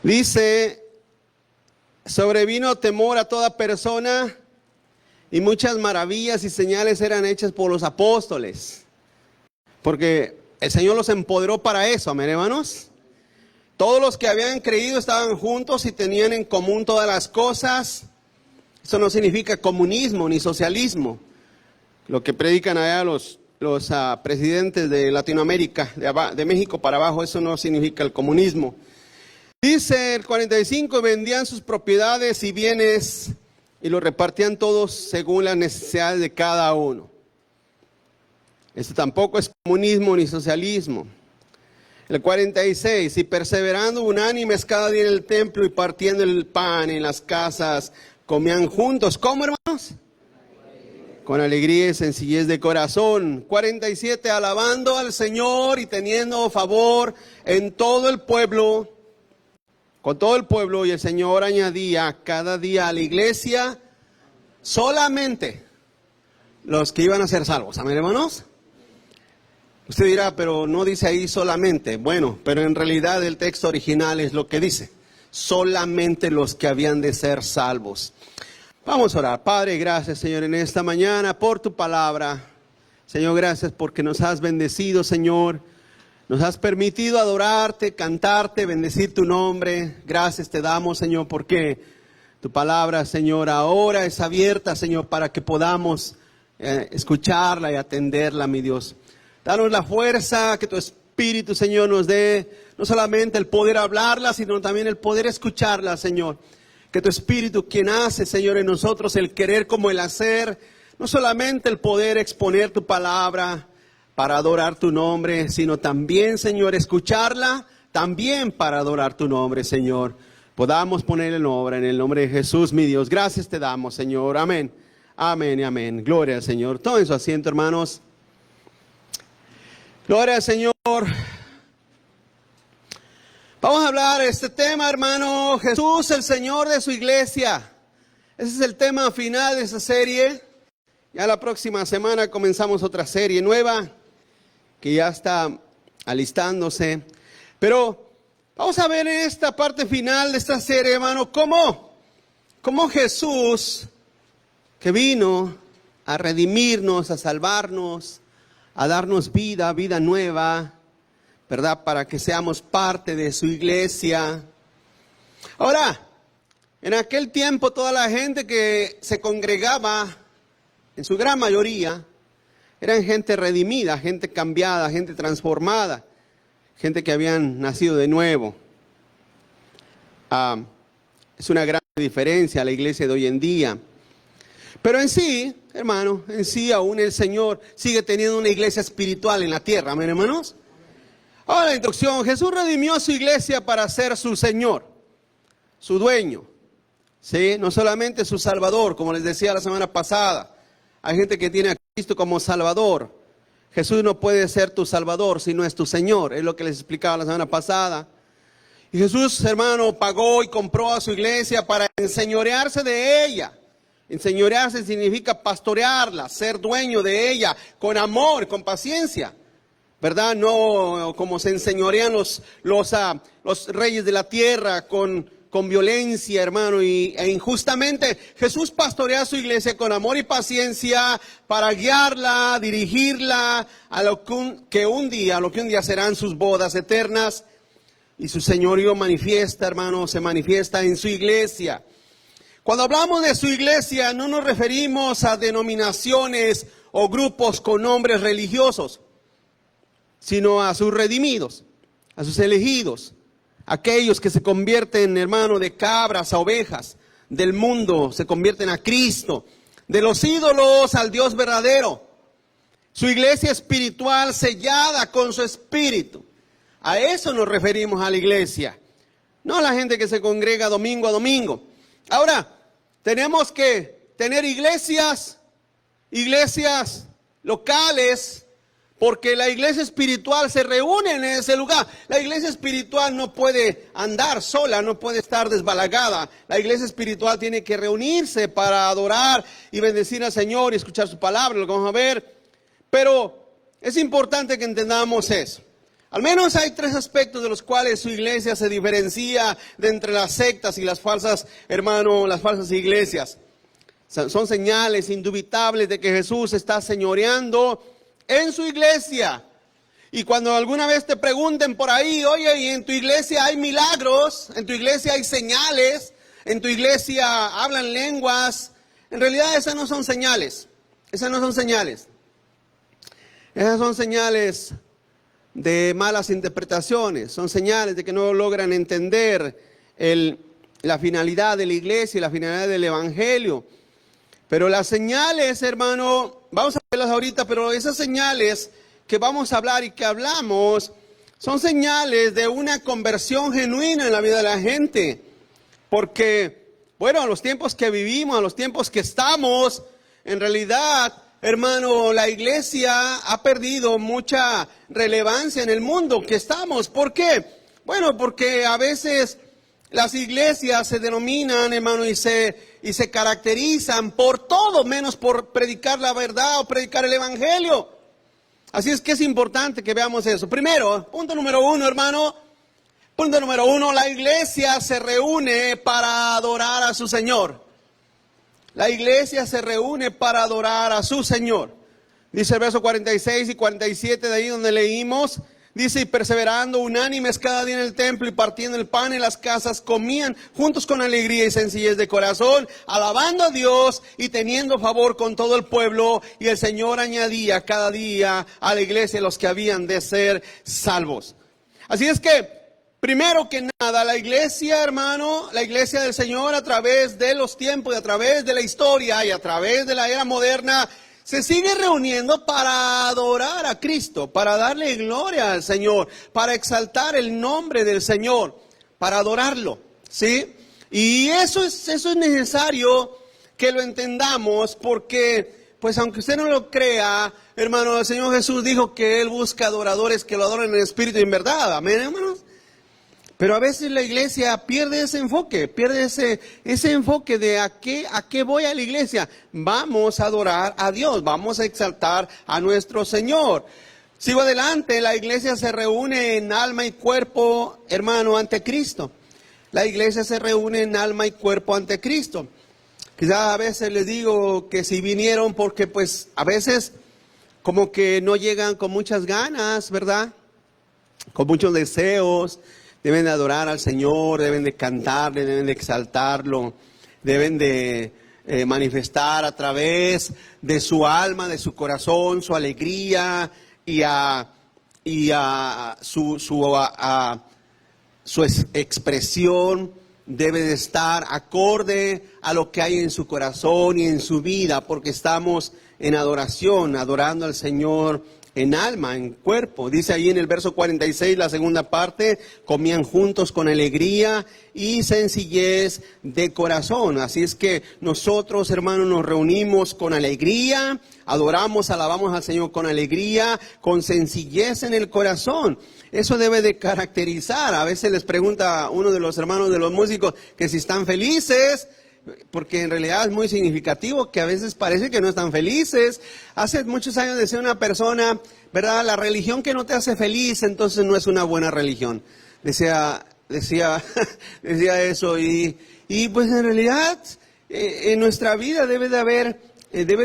Dice, sobrevino temor a toda persona y muchas maravillas y señales eran hechas por los apóstoles. Porque el Señor los empoderó para eso, amén, hermanos. Todos los que habían creído estaban juntos y tenían en común todas las cosas. Eso no significa comunismo ni socialismo. Lo que predican allá los presidentes de Latinoamérica, de México para abajo, eso no significa el comunismo. Dice el 45, vendían sus propiedades y bienes y los repartían todos según las necesidades de cada uno. Esto tampoco es comunismo ni socialismo. El 46, y perseverando unánimes cada día en el templo y partiendo el pan en las casas, comían juntos. ¿Cómo, hermanos? Con alegría y sencillez de corazón. 47, alabando al Señor y teniendo favor en todo el pueblo, con todo el pueblo, y el Señor añadía cada día a la iglesia solamente los que iban a ser salvos. Amén, hermanos. Usted dirá, pero no dice ahí solamente. Bueno, pero en realidad el texto original es lo que dice. Solamente los que habían de ser salvos. Vamos a orar. Padre, gracias, Señor, en esta mañana por tu palabra. Señor, gracias porque nos has bendecido, Señor. Nos has permitido adorarte, cantarte, bendecir tu nombre. Gracias te damos, Señor, porque tu palabra, Señor, ahora es abierta, Señor, para que podamos escucharla y atenderla, mi Dios. Danos la fuerza que tu Espíritu, Señor, nos dé, no solamente el poder hablarla, sino también el poder escucharla, Señor. Que tu Espíritu, quien hace, Señor, en nosotros el querer como el hacer, no solamente el poder exponer tu palabra para adorar tu nombre, sino también, Señor, escucharla, también para adorar tu nombre, Señor. Podamos poner en obra en el nombre de Jesús, mi Dios. Gracias te damos, Señor. Amén. Amén y amén. Gloria al Señor. Tomen su asiento, hermanos. Gloria al Señor. Vamos a hablar de este tema, hermano. Jesús, el Señor de su iglesia. Ese es el tema final de esa serie. Ya la próxima semana comenzamos otra serie nueva que ya está alistándose. Pero vamos a ver en esta parte final de esta serie, hermano, cómo Jesús, que vino a redimirnos, a salvarnos, a darnos vida nueva, ¿verdad? Para que seamos parte de su iglesia. Ahora, en aquel tiempo toda la gente que se congregaba, en su gran mayoría, eran gente redimida, gente cambiada, gente transformada, gente que habían nacido de nuevo. Es una gran diferencia a la iglesia de hoy en día. Pero en sí, hermano, en sí aún el Señor sigue teniendo una iglesia espiritual en la tierra. ¿Amén, hermanos? Ahora la introducción. Jesús redimió a su iglesia para ser su Señor, su dueño. ¿Sí? No solamente su Salvador, como les decía la semana pasada. Hay gente que tiene a Cristo como Salvador. Jesús no puede ser tu Salvador si no es tu Señor. Es lo que les explicaba la semana pasada. Y Jesús, hermano, pagó y compró a su iglesia para enseñorearse de ella. Enseñorearse significa pastorearla, ser dueño de ella, con amor, con paciencia, ¿verdad? No como se enseñorean los reyes de la tierra, con violencia, hermano, e injustamente. Jesús pastorea a su iglesia con amor y paciencia para guiarla, dirigirla a lo que un día serán sus bodas eternas. Y su señorío manifiesta, hermano, se manifiesta en su iglesia. Cuando hablamos de su iglesia, no nos referimos a denominaciones o grupos con nombres religiosos, sino a sus redimidos, a sus elegidos, aquellos que se convierten, hermano, de cabras a ovejas, del mundo se convierten a Cristo, de los ídolos al Dios verdadero. Su iglesia espiritual sellada con su espíritu. A eso nos referimos a la iglesia, no a la gente que se congrega domingo a domingo. Ahora, tenemos que tener iglesias locales, porque la iglesia espiritual se reúne en ese lugar. La iglesia espiritual no puede andar sola, no puede estar desbalagada. La iglesia espiritual tiene que reunirse para adorar y bendecir al Señor y escuchar su palabra, lo que vamos a ver. Pero es importante que entendamos eso. Al menos hay 3 aspectos de los cuales su iglesia se diferencia de entre las sectas y las falsas, hermano, las falsas iglesias. Son señales indubitables de que Jesús está señoreando en su iglesia. Y cuando alguna vez te pregunten por ahí, oye, ¿y en tu iglesia hay milagros? ¿En tu iglesia hay señales? ¿En tu iglesia hablan lenguas? En realidad esas no son señales. Esas no son señales. Esas son señales de malas interpretaciones. Son señales de que no logran entender la finalidad de la iglesia y la finalidad del evangelio. Pero las señales, hermano, vamos a verlas ahorita, pero esas señales que vamos a hablar y que hablamos son señales de una conversión genuina en la vida de la gente. Porque, bueno, a los tiempos que vivimos, a los tiempos que estamos, en realidad, hermano, la iglesia ha perdido mucha relevancia en el mundo que estamos. ¿Por qué? Bueno, porque a veces las iglesias se denominan, hermano, y se caracterizan por todo menos por predicar la verdad o predicar el evangelio. Así es que es importante que veamos eso. Primero, punto número 1, hermano. Punto número 1, la iglesia se reúne para adorar a su Señor. La iglesia se reúne para adorar a su Señor. Dice el verso 46 y 47 de ahí donde leímos. Dice, y perseverando unánimes cada día en el templo y partiendo el pan en las casas, comían juntos con alegría y sencillez de corazón, alabando a Dios y teniendo favor con todo el pueblo. Y el Señor añadía cada día a la iglesia los que habían de ser salvos. Así es que, primero que nada, la iglesia, hermano, la iglesia del Señor a través de los tiempos y a través de la historia y a través de la era moderna, se sigue reuniendo para adorar a Cristo, para darle gloria al Señor, para exaltar el nombre del Señor, para adorarlo, ¿sí? Y eso es necesario que lo entendamos porque, pues aunque usted no lo crea, hermano, el Señor Jesús dijo que Él busca adoradores que lo adoren en espíritu y en verdad, amén, hermanos. Pero a veces la iglesia pierde ese enfoque de a qué voy a la iglesia. Vamos a adorar a Dios, vamos a exaltar a nuestro Señor. Sigo adelante, la iglesia se reúne en alma y cuerpo, hermano, ante Cristo. La iglesia se reúne en alma y cuerpo ante Cristo. Quizá a veces les digo que si vinieron porque pues a veces como que no llegan con muchas ganas, ¿verdad? Con muchos deseos. Deben de adorar al Señor, deben de cantarle, deben de exaltarlo, deben de manifestar a través de su alma, de su corazón, su alegría y su expresión debe de estar acorde a lo que hay en su corazón y en su vida, porque estamos en adoración, adorando al Señor en alma, en cuerpo. Dice ahí en el verso 46, la segunda parte, comían juntos con alegría y sencillez de corazón. Así es que nosotros, hermanos, nos reunimos con alegría, adoramos, alabamos al Señor con alegría, con sencillez en el corazón. Eso debe de caracterizar. A veces les pregunta uno de los hermanos de los músicos que si están felices, porque en realidad es muy significativo que a veces parece que no están felices. Hace muchos años decía una persona, ¿verdad? La religión que no te hace feliz, entonces no es una buena religión. Decía eso y pues en realidad en nuestra vida debe de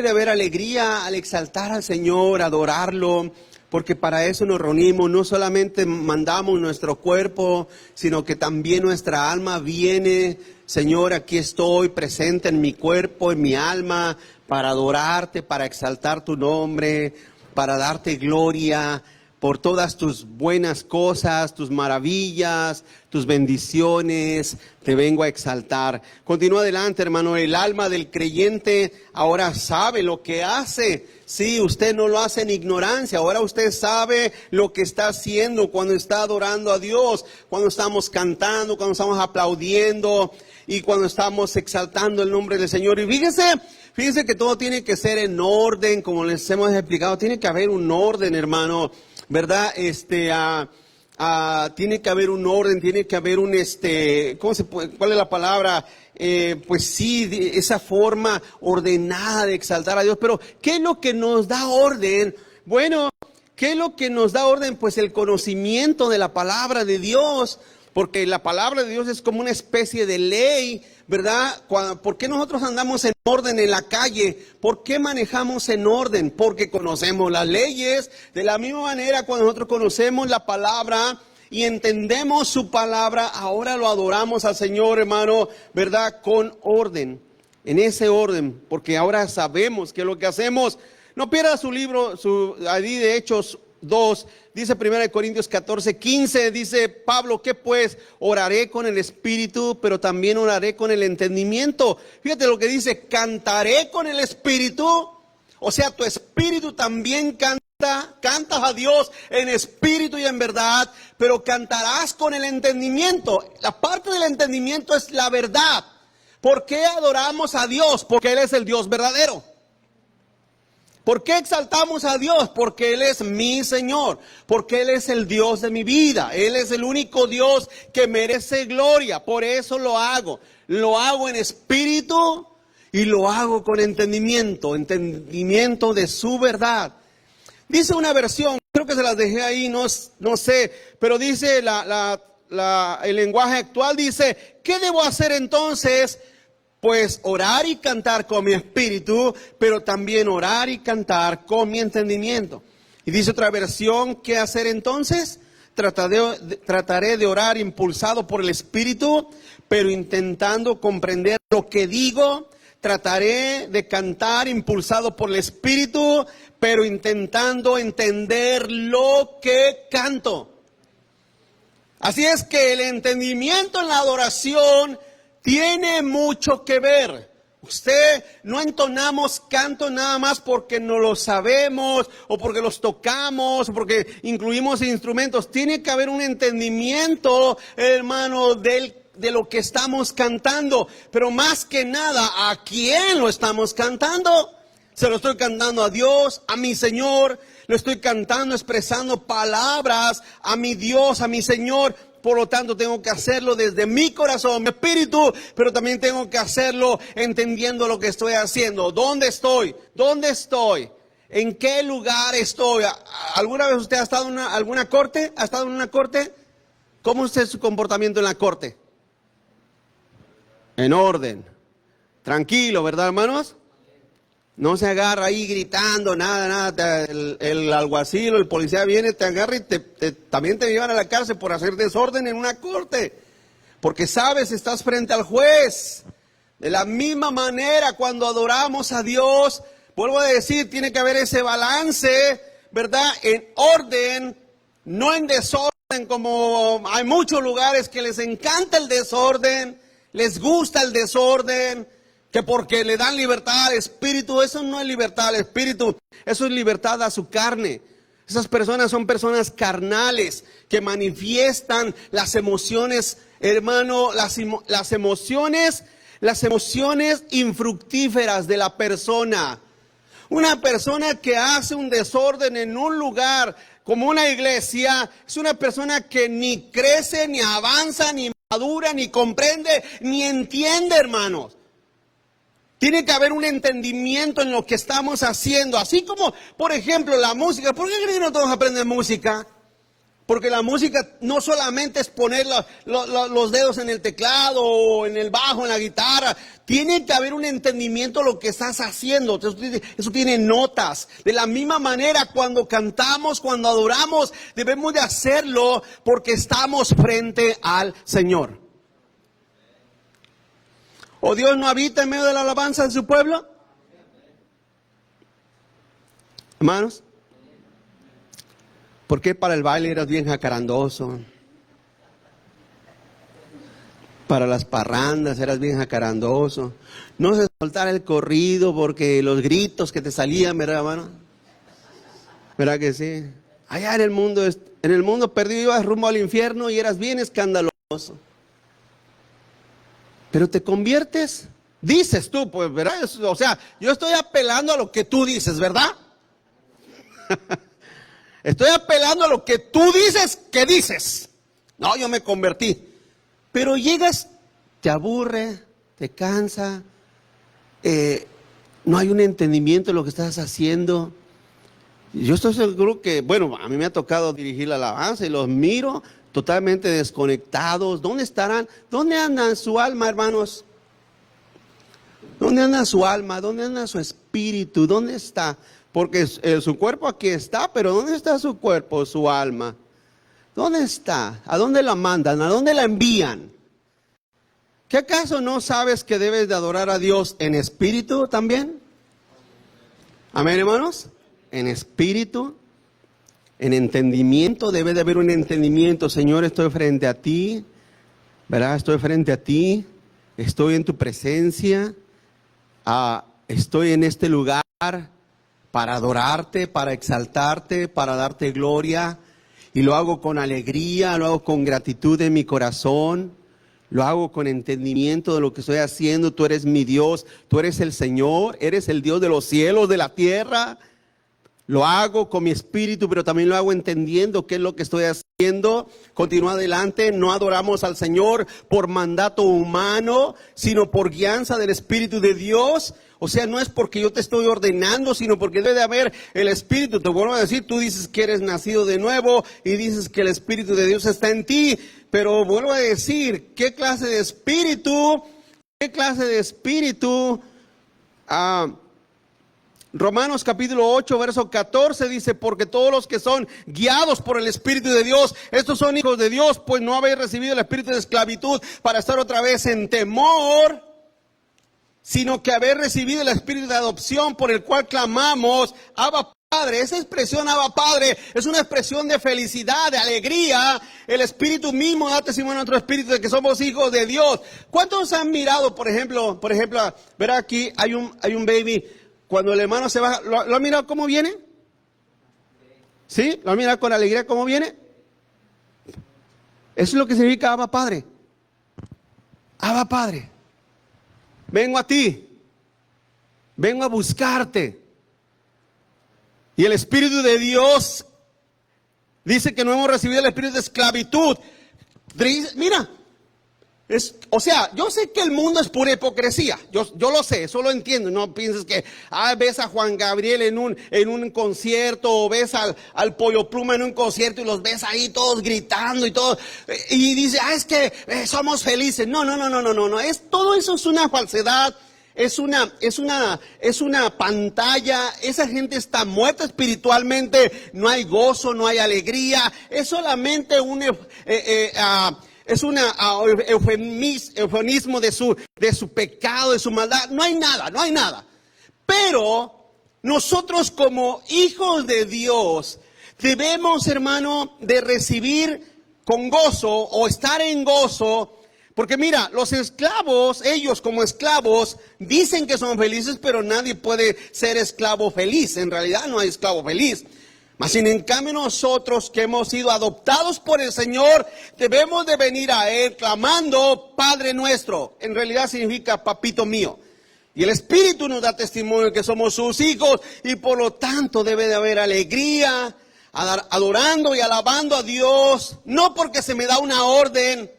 haber alegría al exaltar al Señor, adorarlo. Porque para eso nos reunimos, no solamente mandamos nuestro cuerpo, sino que también nuestra alma viene. Señor, aquí estoy presente en mi cuerpo, en mi alma, para adorarte, para exaltar tu nombre, para darte gloria por todas tus buenas cosas, tus maravillas, tus bendiciones, te vengo a exaltar. Continúa adelante, hermano, el alma del creyente ahora sabe lo que hace. Sí, usted no lo hace en ignorancia, ahora usted sabe lo que está haciendo cuando está adorando a Dios, cuando estamos cantando, cuando estamos aplaudiendo y cuando estamos exaltando el nombre del Señor. Y fíjese que todo tiene que ser en orden, como les hemos explicado, tiene que haber un orden, hermano, ¿verdad? Tiene que haber un orden, tiene que haber ¿cuál es la palabra? Pues sí, esa forma ordenada de exaltar a Dios. Pero, ¿qué es lo que nos da orden? Bueno, ¿Qué es lo que nos da orden? Pues el conocimiento de la palabra de Dios, porque la palabra de Dios es como una especie de ley, ¿verdad? ¿Por qué nosotros andamos en orden en la calle? ¿Por qué manejamos en orden? Porque conocemos las leyes. De la misma manera, cuando nosotros conocemos la palabra y entendemos su palabra, ahora lo adoramos al Señor, hermano, ¿verdad? Con orden, en ese orden, porque ahora sabemos qué es lo que hacemos. No pierda su libro, ahí de Hechos 2, dice 1 Corintios 14:15, dice Pablo, ¿qué pues? Oraré con el espíritu, pero también oraré con el entendimiento. Fíjate lo que dice, cantaré con el espíritu, o sea, tu espíritu también cantas a Dios en espíritu y en verdad, pero cantarás con el entendimiento. La parte del entendimiento es la verdad. ¿Por qué adoramos a Dios? Porque Él es el Dios verdadero. ¿Por qué exaltamos a Dios? Porque Él es mi Señor, porque Él es el Dios de mi vida, Él es el único Dios que merece gloria, por eso lo hago en espíritu y lo hago con entendimiento de su verdad. Dice una versión, creo que se las dejé ahí, no sé, pero dice el lenguaje actual, dice, ¿qué debo hacer entonces? Pues orar y cantar con mi espíritu, pero también orar y cantar con mi entendimiento. Y dice otra versión, ¿qué hacer entonces? Trataré de orar impulsado por el espíritu, pero intentando comprender lo que digo. Trataré de cantar impulsado por el espíritu, pero intentando entender lo que canto. Así es que el entendimiento en la adoración tiene mucho que ver. No entonamos canto nada más porque no lo sabemos, o porque los tocamos, o porque incluimos instrumentos. Tiene que haber un entendimiento, hermano, de lo que estamos cantando. Pero más que nada, ¿a quién lo estamos cantando? Se lo estoy cantando a Dios, a mi Señor. Lo estoy cantando, expresando palabras a mi Dios, a mi Señor. Por lo tanto, tengo que hacerlo desde mi corazón, mi espíritu, pero también tengo que hacerlo entendiendo lo que estoy haciendo. ¿Dónde estoy? ¿Dónde estoy? ¿En qué lugar estoy? ¿Alguna vez usted ha estado en alguna corte? ¿Ha estado en una corte? ¿Cómo es su comportamiento en la corte? En orden. Tranquilo, ¿verdad, hermanos? No se agarra ahí gritando, nada. El alguacil o el policía viene, te agarra y también te llevan a la cárcel por hacer desorden en una corte. Porque sabes, estás frente al juez. De la misma manera, cuando adoramos a Dios, vuelvo a decir, tiene que haber ese balance, ¿verdad? En orden, no en desorden, como hay muchos lugares que les encanta el desorden, les gusta el desorden. Que porque le dan libertad al espíritu, eso no es libertad al espíritu, eso es libertad a su carne. Esas personas son personas carnales que manifiestan las emociones, hermano, las emociones infructíferas de la persona. Una persona que hace un desorden en un lugar como una iglesia, es una persona que ni crece, ni avanza, ni madura, ni comprende, ni entiende, hermanos. Tiene que haber un entendimiento en lo que estamos haciendo. Así como, por ejemplo, la música. ¿Por qué creen que no todos aprenden música? Porque la música no solamente es poner los dedos en el teclado o en el bajo, en la guitarra. Tiene que haber un entendimiento de lo que estás haciendo. Eso tiene notas. De la misma manera, cuando cantamos, cuando adoramos, debemos de hacerlo porque estamos frente al Señor. ¿O Dios no habita en medio de la alabanza de su pueblo? Hermanos, ¿por qué para el baile eras bien jacarandoso? Para las parrandas eras bien jacarandoso. No se soltara el corrido porque los gritos que te salían, ¿verdad, hermano? ¿Verdad que sí? Allá en el mundo perdido ibas rumbo al infierno y eras bien escandaloso. Pero te conviertes, dices tú, pues, ¿verdad? O sea, yo estoy apelando a lo que tú dices, ¿verdad? Estoy apelando a lo que tú dices que dices. No, yo me convertí. Pero llegas, te aburre, te cansa, no hay un entendimiento de lo que estás haciendo. Yo estoy seguro que, bueno, a mí me ha tocado dirigir la alabanza y los miro totalmente desconectados. ¿Dónde estarán? ¿Dónde anda su alma, hermanos? ¿Dónde anda su alma? ¿Dónde anda su espíritu? ¿Dónde está? Porque su cuerpo aquí está, pero ¿dónde está su cuerpo, su alma? ¿Dónde está? ¿A dónde la mandan? ¿A dónde la envían? ¿Qué acaso no sabes que debes de adorar a Dios en espíritu también? Amén, hermanos. En espíritu, en entendimiento, debe de haber un entendimiento. Señor, estoy frente a ti, ¿verdad? Estoy frente a ti, estoy en tu presencia, estoy en este lugar para adorarte, para exaltarte, para darte gloria, y lo hago con alegría, lo hago con gratitud en mi corazón, lo hago con entendimiento de lo que estoy haciendo. Tú eres mi Dios, tú eres el Señor, eres el Dios de los cielos, de la tierra. Lo hago con mi espíritu, pero también lo hago entendiendo qué es lo que estoy haciendo. Continúa adelante. No adoramos al Señor por mandato humano, sino por guianza del Espíritu de Dios. O sea, no es porque yo te estoy ordenando, sino porque debe de haber el Espíritu. Te vuelvo a decir, tú dices que eres nacido de nuevo y dices que el Espíritu de Dios está en ti. Pero vuelvo a decir, ¿qué clase de espíritu? ¿Qué clase de espíritu? Romanos capítulo 8, verso 14 dice, porque todos los que son guiados por el Espíritu de Dios, estos son hijos de Dios, pues no habéis recibido el espíritu de esclavitud para estar otra vez en temor, sino que habéis recibido el espíritu de adopción por el cual clamamos, Abba Padre. Esa expresión Abba Padre es una expresión de felicidad, de alegría. El Espíritu mismo da testimonio a nuestro espíritu de que somos hijos de Dios. ¿Cuántos han mirado, por ejemplo, verá aquí hay un baby? Cuando el hermano se baja, ¿lo ha mirado cómo viene? ¿Sí? ¿Lo ha mirado con alegría cómo viene? Eso es lo que significa Abba Padre. Abba Padre, vengo a ti, vengo a buscarte. Y el Espíritu de Dios dice que no hemos recibido el espíritu de esclavitud. Mira. O sea, yo sé que el mundo es pura hipocresía, yo lo sé, eso lo entiendo. No pienses que ves a Juan Gabriel en un concierto, o ves al Pollo Pluma en un concierto y los ves ahí todos gritando y todo, y dice, es que somos felices. No, todo eso es una falsedad, es una pantalla. Esa gente está muerta espiritualmente, no hay gozo, no hay alegría, es solamente es un eufemismo de su pecado, de su maldad. No hay nada. Pero nosotros como hijos de Dios debemos, hermano, de recibir con gozo o estar en gozo. Porque mira, los esclavos, ellos como esclavos dicen que son felices, pero nadie puede ser esclavo feliz. En realidad no hay esclavo feliz. Mas sin en cambio nosotros que hemos sido adoptados por el Señor, debemos de venir a Él clamando Padre nuestro. En realidad significa papito mío. Y el Espíritu nos da testimonio que somos sus hijos, y por lo tanto debe de haber alegría, adorando y alabando a Dios, no porque se me da una orden.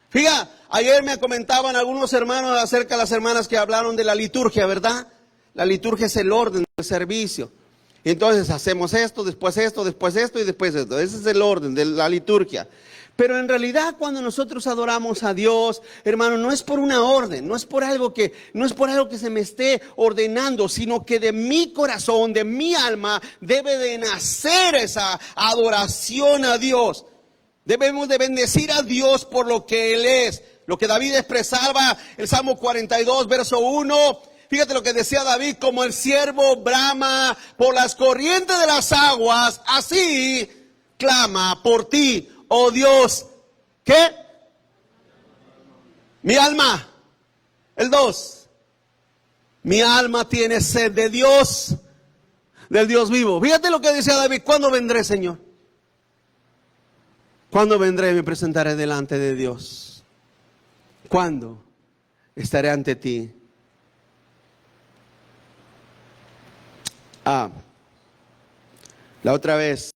Fíjate, ayer me comentaban algunos hermanos acerca de las hermanas que hablaron de la liturgia, ¿verdad? La liturgia es el orden del servicio. Y entonces hacemos esto, después esto, después esto y después esto. Ese es el orden de la liturgia. Pero en realidad cuando nosotros adoramos a Dios, hermano, no es por una orden, no es por algo que se me esté ordenando, sino que de mi corazón, de mi alma, debe de nacer esa adoración a Dios. Debemos de bendecir a Dios por lo que Él es. Lo que David expresaba, el Salmo 42, verso 1. Fíjate lo que decía David, como el siervo brama por las corrientes de las aguas, así clama por ti, oh Dios. ¿Qué? Mi alma. El 2. Mi alma tiene sed de Dios, del Dios vivo. Fíjate lo que decía David, ¿cuándo vendré, Señor? ¿Cuándo vendré y me presentaré delante de Dios? ¿Cuándo estaré ante ti? La otra vez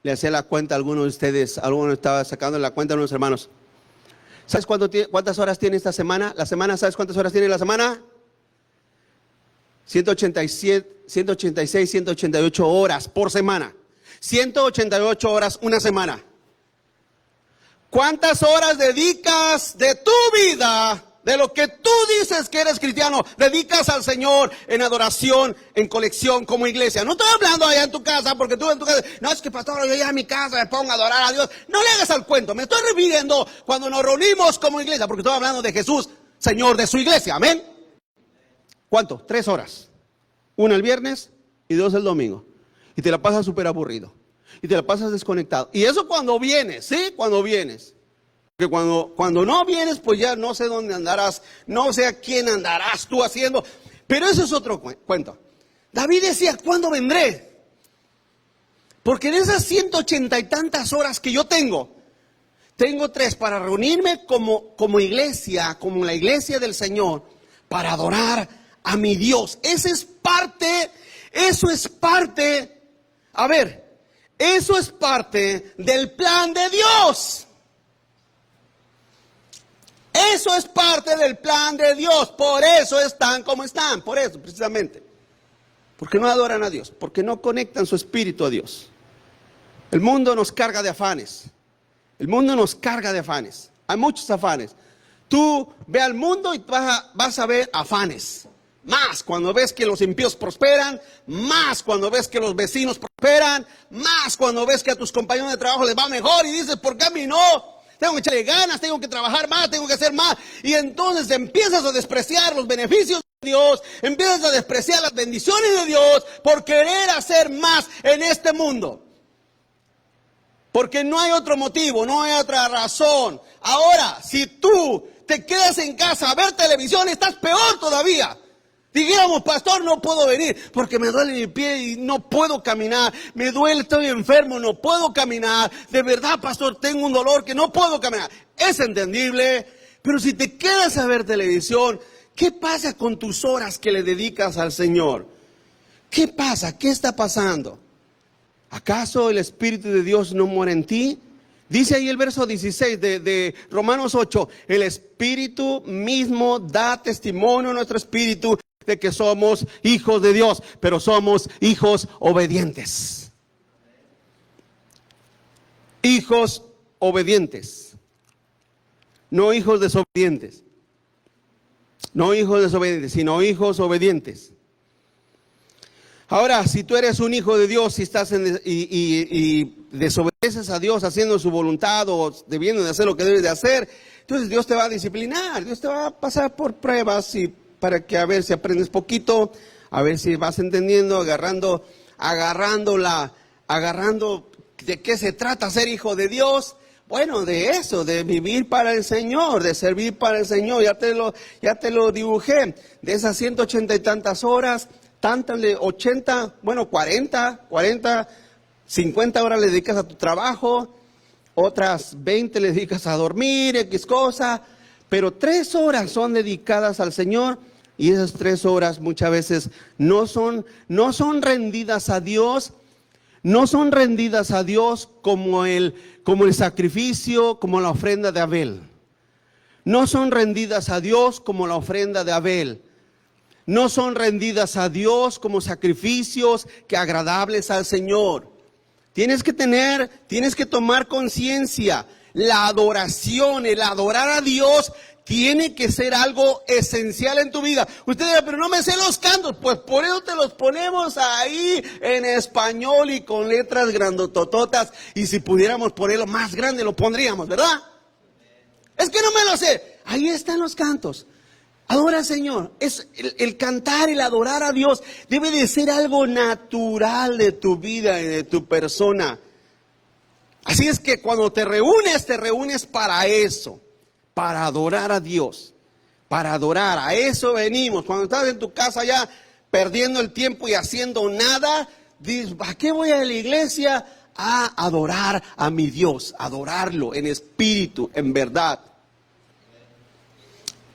le hacía la cuenta a algunos de ustedes, algunos estaba sacando la cuenta a unos hermanos. ¿Sabes cuántas horas tiene esta semana? ¿La semana sabes cuántas horas tiene la semana? 187, 186, 188 horas por semana. 188 horas una semana. ¿Cuántas horas dedicas de tu vida, de lo que tú dices que eres cristiano, dedicas al Señor en adoración, en colección como iglesia? No estoy hablando allá en tu casa, porque tú en tu casa, no, es que pastor, yo ya en mi casa me pongo a adorar a Dios. No le hagas al cuento, me estoy refiriendo cuando nos reunimos como iglesia, porque estoy hablando de Jesús, Señor de su iglesia, amén. ¿Cuánto? 3 horas. Una el viernes y 2 el domingo. Y te la pasas súper aburrido. Y te la pasas desconectado. Y eso cuando vienes, ¿sí? Cuando vienes. Porque cuando no vienes, pues ya no sé dónde andarás. No sé a quién andarás tú haciendo. Pero eso es otro cuento. David decía, ¿cuándo vendré? Porque de esas 180 y tantas horas que yo tengo 3 para reunirme como iglesia, como la iglesia del Señor, para adorar a mi Dios. Eso es parte, a ver, eso es parte del plan de Dios. Eso es parte del plan de Dios. Por eso están como están. Por eso, precisamente. Porque no adoran a Dios. Porque no conectan su espíritu a Dios. El mundo nos carga de afanes. El mundo nos carga de afanes. Hay muchos afanes. Tú ve al mundo y vas a ver afanes. Más cuando ves que los impíos prosperan, más cuando ves que los vecinos prosperan, más cuando ves que a tus compañeros de trabajo les va mejor y dices, ¿por qué a mí no? Tengo que echarle ganas, tengo que trabajar más, tengo que hacer más. Y entonces empiezas a despreciar los beneficios de Dios, empiezas a despreciar las bendiciones de Dios por querer hacer más en este mundo. Porque no hay otro motivo, no hay otra razón. Ahora, si tú te quedas en casa a ver televisión, estás peor todavía. Dijéramos, pastor, no puedo venir porque me duele mi pie y no puedo caminar. Me duele, estoy enfermo, no puedo caminar. De verdad, pastor, tengo un dolor que no puedo caminar. Es entendible, pero si te quedas a ver televisión, ¿qué pasa con tus horas que le dedicas al Señor? ¿Qué pasa? ¿Qué está pasando? ¿Acaso el Espíritu de Dios no mora en ti? Dice ahí el verso 16 de Romanos 8, el Espíritu mismo da testimonio a nuestro espíritu de que somos hijos de Dios, pero somos hijos obedientes. Hijos obedientes, no hijos desobedientes. No hijos desobedientes, sino hijos obedientes. Ahora, si tú eres un hijo de Dios y estás y desobedeces a Dios haciendo su voluntad o debiendo de hacer lo que debes de hacer, entonces Dios te va a disciplinar, Dios te va a pasar por pruebas y para que a ver si aprendes poquito, a ver si vas entendiendo, agarrando de qué se trata ser hijo de Dios. Bueno, de eso, de vivir para el Señor, de servir para el Señor, ya te lo dibujé, de esas 180 y tantas horas, tantas de 80, bueno, 40, 50 horas le dedicas a tu trabajo, otras 20 le dedicas a dormir, X cosa, pero 3 horas son dedicadas al Señor y esas 3 horas muchas veces no son rendidas a Dios, no son rendidas a Dios como el sacrificio, como la ofrenda de Abel. No son rendidas a Dios como la ofrenda de Abel. No son rendidas a Dios como sacrificios que agradables al Señor. Tienes que tomar conciencia. La adoración, el adorar a Dios tiene que ser algo esencial en tu vida. Usted dirá, pero no me sé los cantos. Pues por eso te los ponemos ahí en español y con letras grandotototas. Y si pudiéramos ponerlo más grande, lo pondríamos, ¿verdad? Es que no me lo sé. Ahí están los cantos. Adora al Señor. Es el cantar, el adorar a Dios debe de ser algo natural de tu vida y de tu persona. Así es que cuando te reúnes para eso, para adorar a Dios, para adorar, a eso venimos. Cuando estás en tu casa ya perdiendo el tiempo y haciendo nada, dices, ¿a qué voy a la iglesia? A adorar a mi Dios, adorarlo en espíritu, en verdad.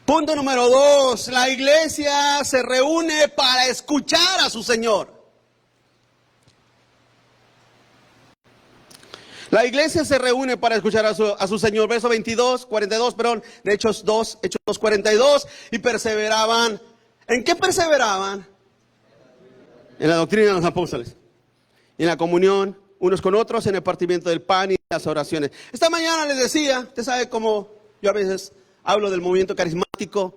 Punto número 2, la iglesia se reúne para escuchar a su Señor. La iglesia se reúne para escuchar a su Señor. Verso 42, de Hechos 2, 42. Y perseveraban. ¿En qué perseveraban? En la doctrina de los apóstoles. En la comunión unos con otros, en el partimiento del pan y las oraciones. Esta mañana les decía, usted sabe cómo yo a veces hablo del movimiento carismático.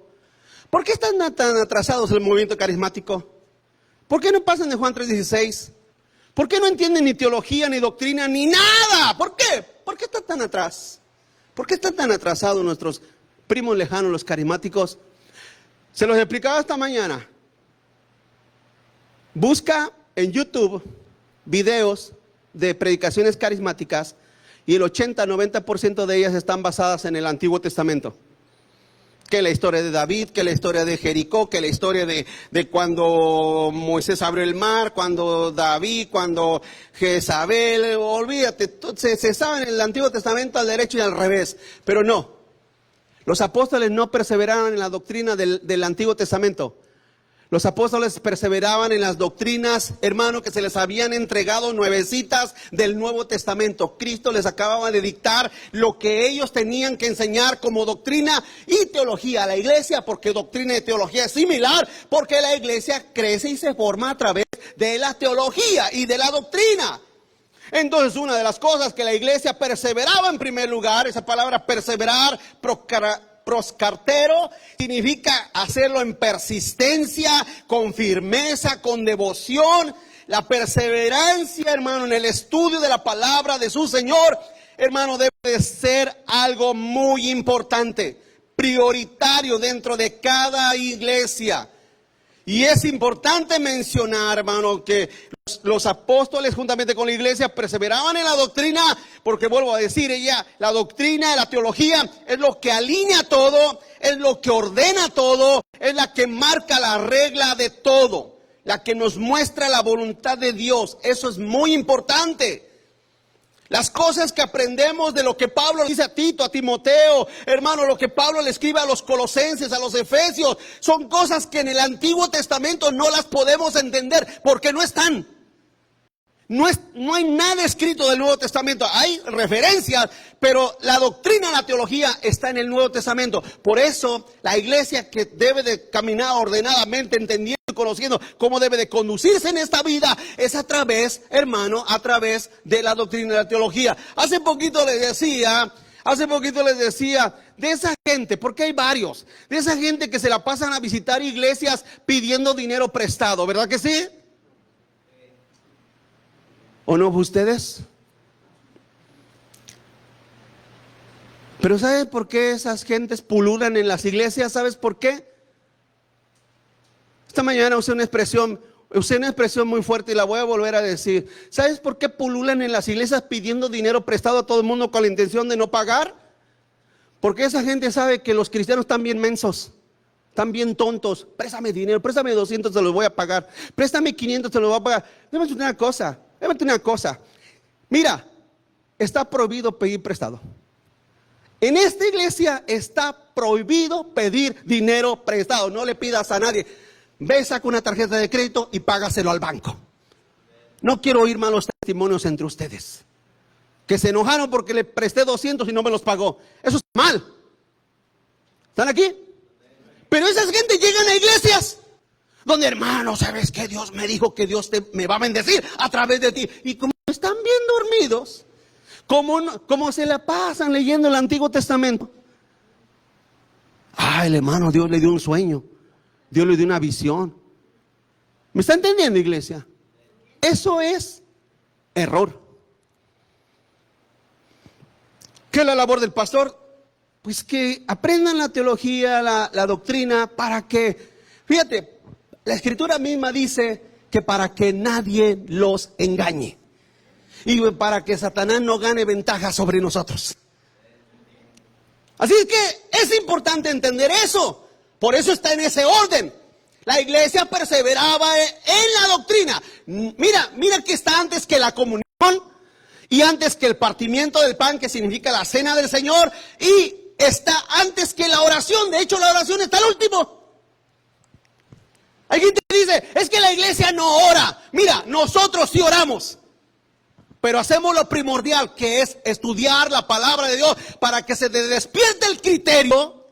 ¿Por qué están tan atrasados el movimiento carismático? ¿Por qué no pasan de Juan 3:16? ¿Por qué no entienden ni teología, ni doctrina, ni nada? ¿Por qué? ¿Por qué están tan atrás? ¿Por qué están tan atrasados nuestros primos lejanos, los carismáticos? Se los explicaba esta mañana. Busca en YouTube videos de predicaciones carismáticas y el 80-90% de ellas están basadas en el Antiguo Testamento. Que la historia de David, que la historia de Jericó, que la historia de cuando Moisés abrió el mar, cuando David, cuando Jezabel, olvídate, se sabe en el Antiguo Testamento al derecho y al revés, pero no. Los apóstoles no perseveraban en la doctrina del Antiguo Testamento. Los apóstoles perseveraban en las doctrinas, hermano, que se les habían entregado nuevecitas del Nuevo Testamento. Cristo les acababa de dictar lo que ellos tenían que enseñar como doctrina y teología a la iglesia, porque doctrina y teología es similar, porque la iglesia crece y se forma a través de la teología y de la doctrina. Entonces, una de las cosas que la iglesia perseveraba en primer lugar, esa palabra perseverar, proscartero, significa hacerlo en persistencia, con firmeza, con devoción. La perseverancia, hermano, en el estudio de la palabra de su Señor, hermano, debe de ser algo muy importante, prioritario dentro de cada iglesia. Y es importante mencionar, hermano, que los apóstoles juntamente con la iglesia perseveraban en la doctrina, porque vuelvo a decir, la doctrina, la teología es lo que alinea todo, es lo que ordena todo, es la que marca la regla de todo, la que nos muestra la voluntad de Dios. Eso es muy importante. Las cosas que aprendemos de lo que Pablo dice a Tito, a Timoteo, hermano, lo que Pablo le escribe a los colosenses, a los efesios, son cosas que en el Antiguo Testamento no las podemos entender porque no están. No hay nada escrito del Nuevo Testamento. Hay referencias, pero la doctrina, la teología está en el Nuevo Testamento. Por eso la iglesia, que debe de caminar ordenadamente, entendiendo y conociendo cómo debe de conducirse en esta vida, es a través, hermano, a través de la doctrina y la teología. Hace poquito les decía de esa gente, porque hay varios, de esa gente que se la pasan a visitar iglesias pidiendo dinero prestado, ¿verdad que sí? ¿O no ustedes? Pero ¿saben por qué esas gentes pululan en las iglesias? ¿Sabes por qué? Esta mañana usé una expresión muy fuerte y la voy a volver a decir. ¿Sabes por qué pululan en las iglesias pidiendo dinero prestado a todo el mundo con la intención de no pagar? Porque esa gente sabe que los cristianos están bien mensos, están bien tontos. Préstame dinero, préstame 200, te los voy a pagar. Préstame 500, te los voy a pagar. Déjame una cosa. Mira, está prohibido pedir prestado. En esta iglesia está prohibido pedir dinero prestado. No le pidas a nadie. Ve, saca una tarjeta de crédito y págaselo al banco. No quiero oír malos testimonios entre ustedes, que se enojaron porque le presté 200 y no me los pagó. Eso es mal. ¿Están aquí? Pero esas gente llegan a iglesias donde, hermano, ¿sabes qué? Dios me dijo que Dios me va a bendecir a través de ti. Y como están bien dormidos, como se la pasan leyendo el Antiguo Testamento. Ay, el hermano, Dios le dio un sueño, Dios le dio una visión. ¿Me está entendiendo, iglesia? Eso es error. ¿Qué es la labor del pastor? Pues que aprendan la teología, la doctrina, para que, fíjate, la Escritura misma dice que para que nadie los engañe y para que Satanás no gane ventaja sobre nosotros. Así es que es importante entender eso. Por eso está en ese orden. La iglesia perseveraba en la doctrina. Mira que está antes que la comunión y antes que el partimiento del pan, que significa la cena del Señor, y está antes que la oración. De hecho, la oración está al último. Hay gente que dice, es que la iglesia no ora. Mira, nosotros sí oramos, pero hacemos lo primordial, que es estudiar la palabra de Dios para que se despierte el criterio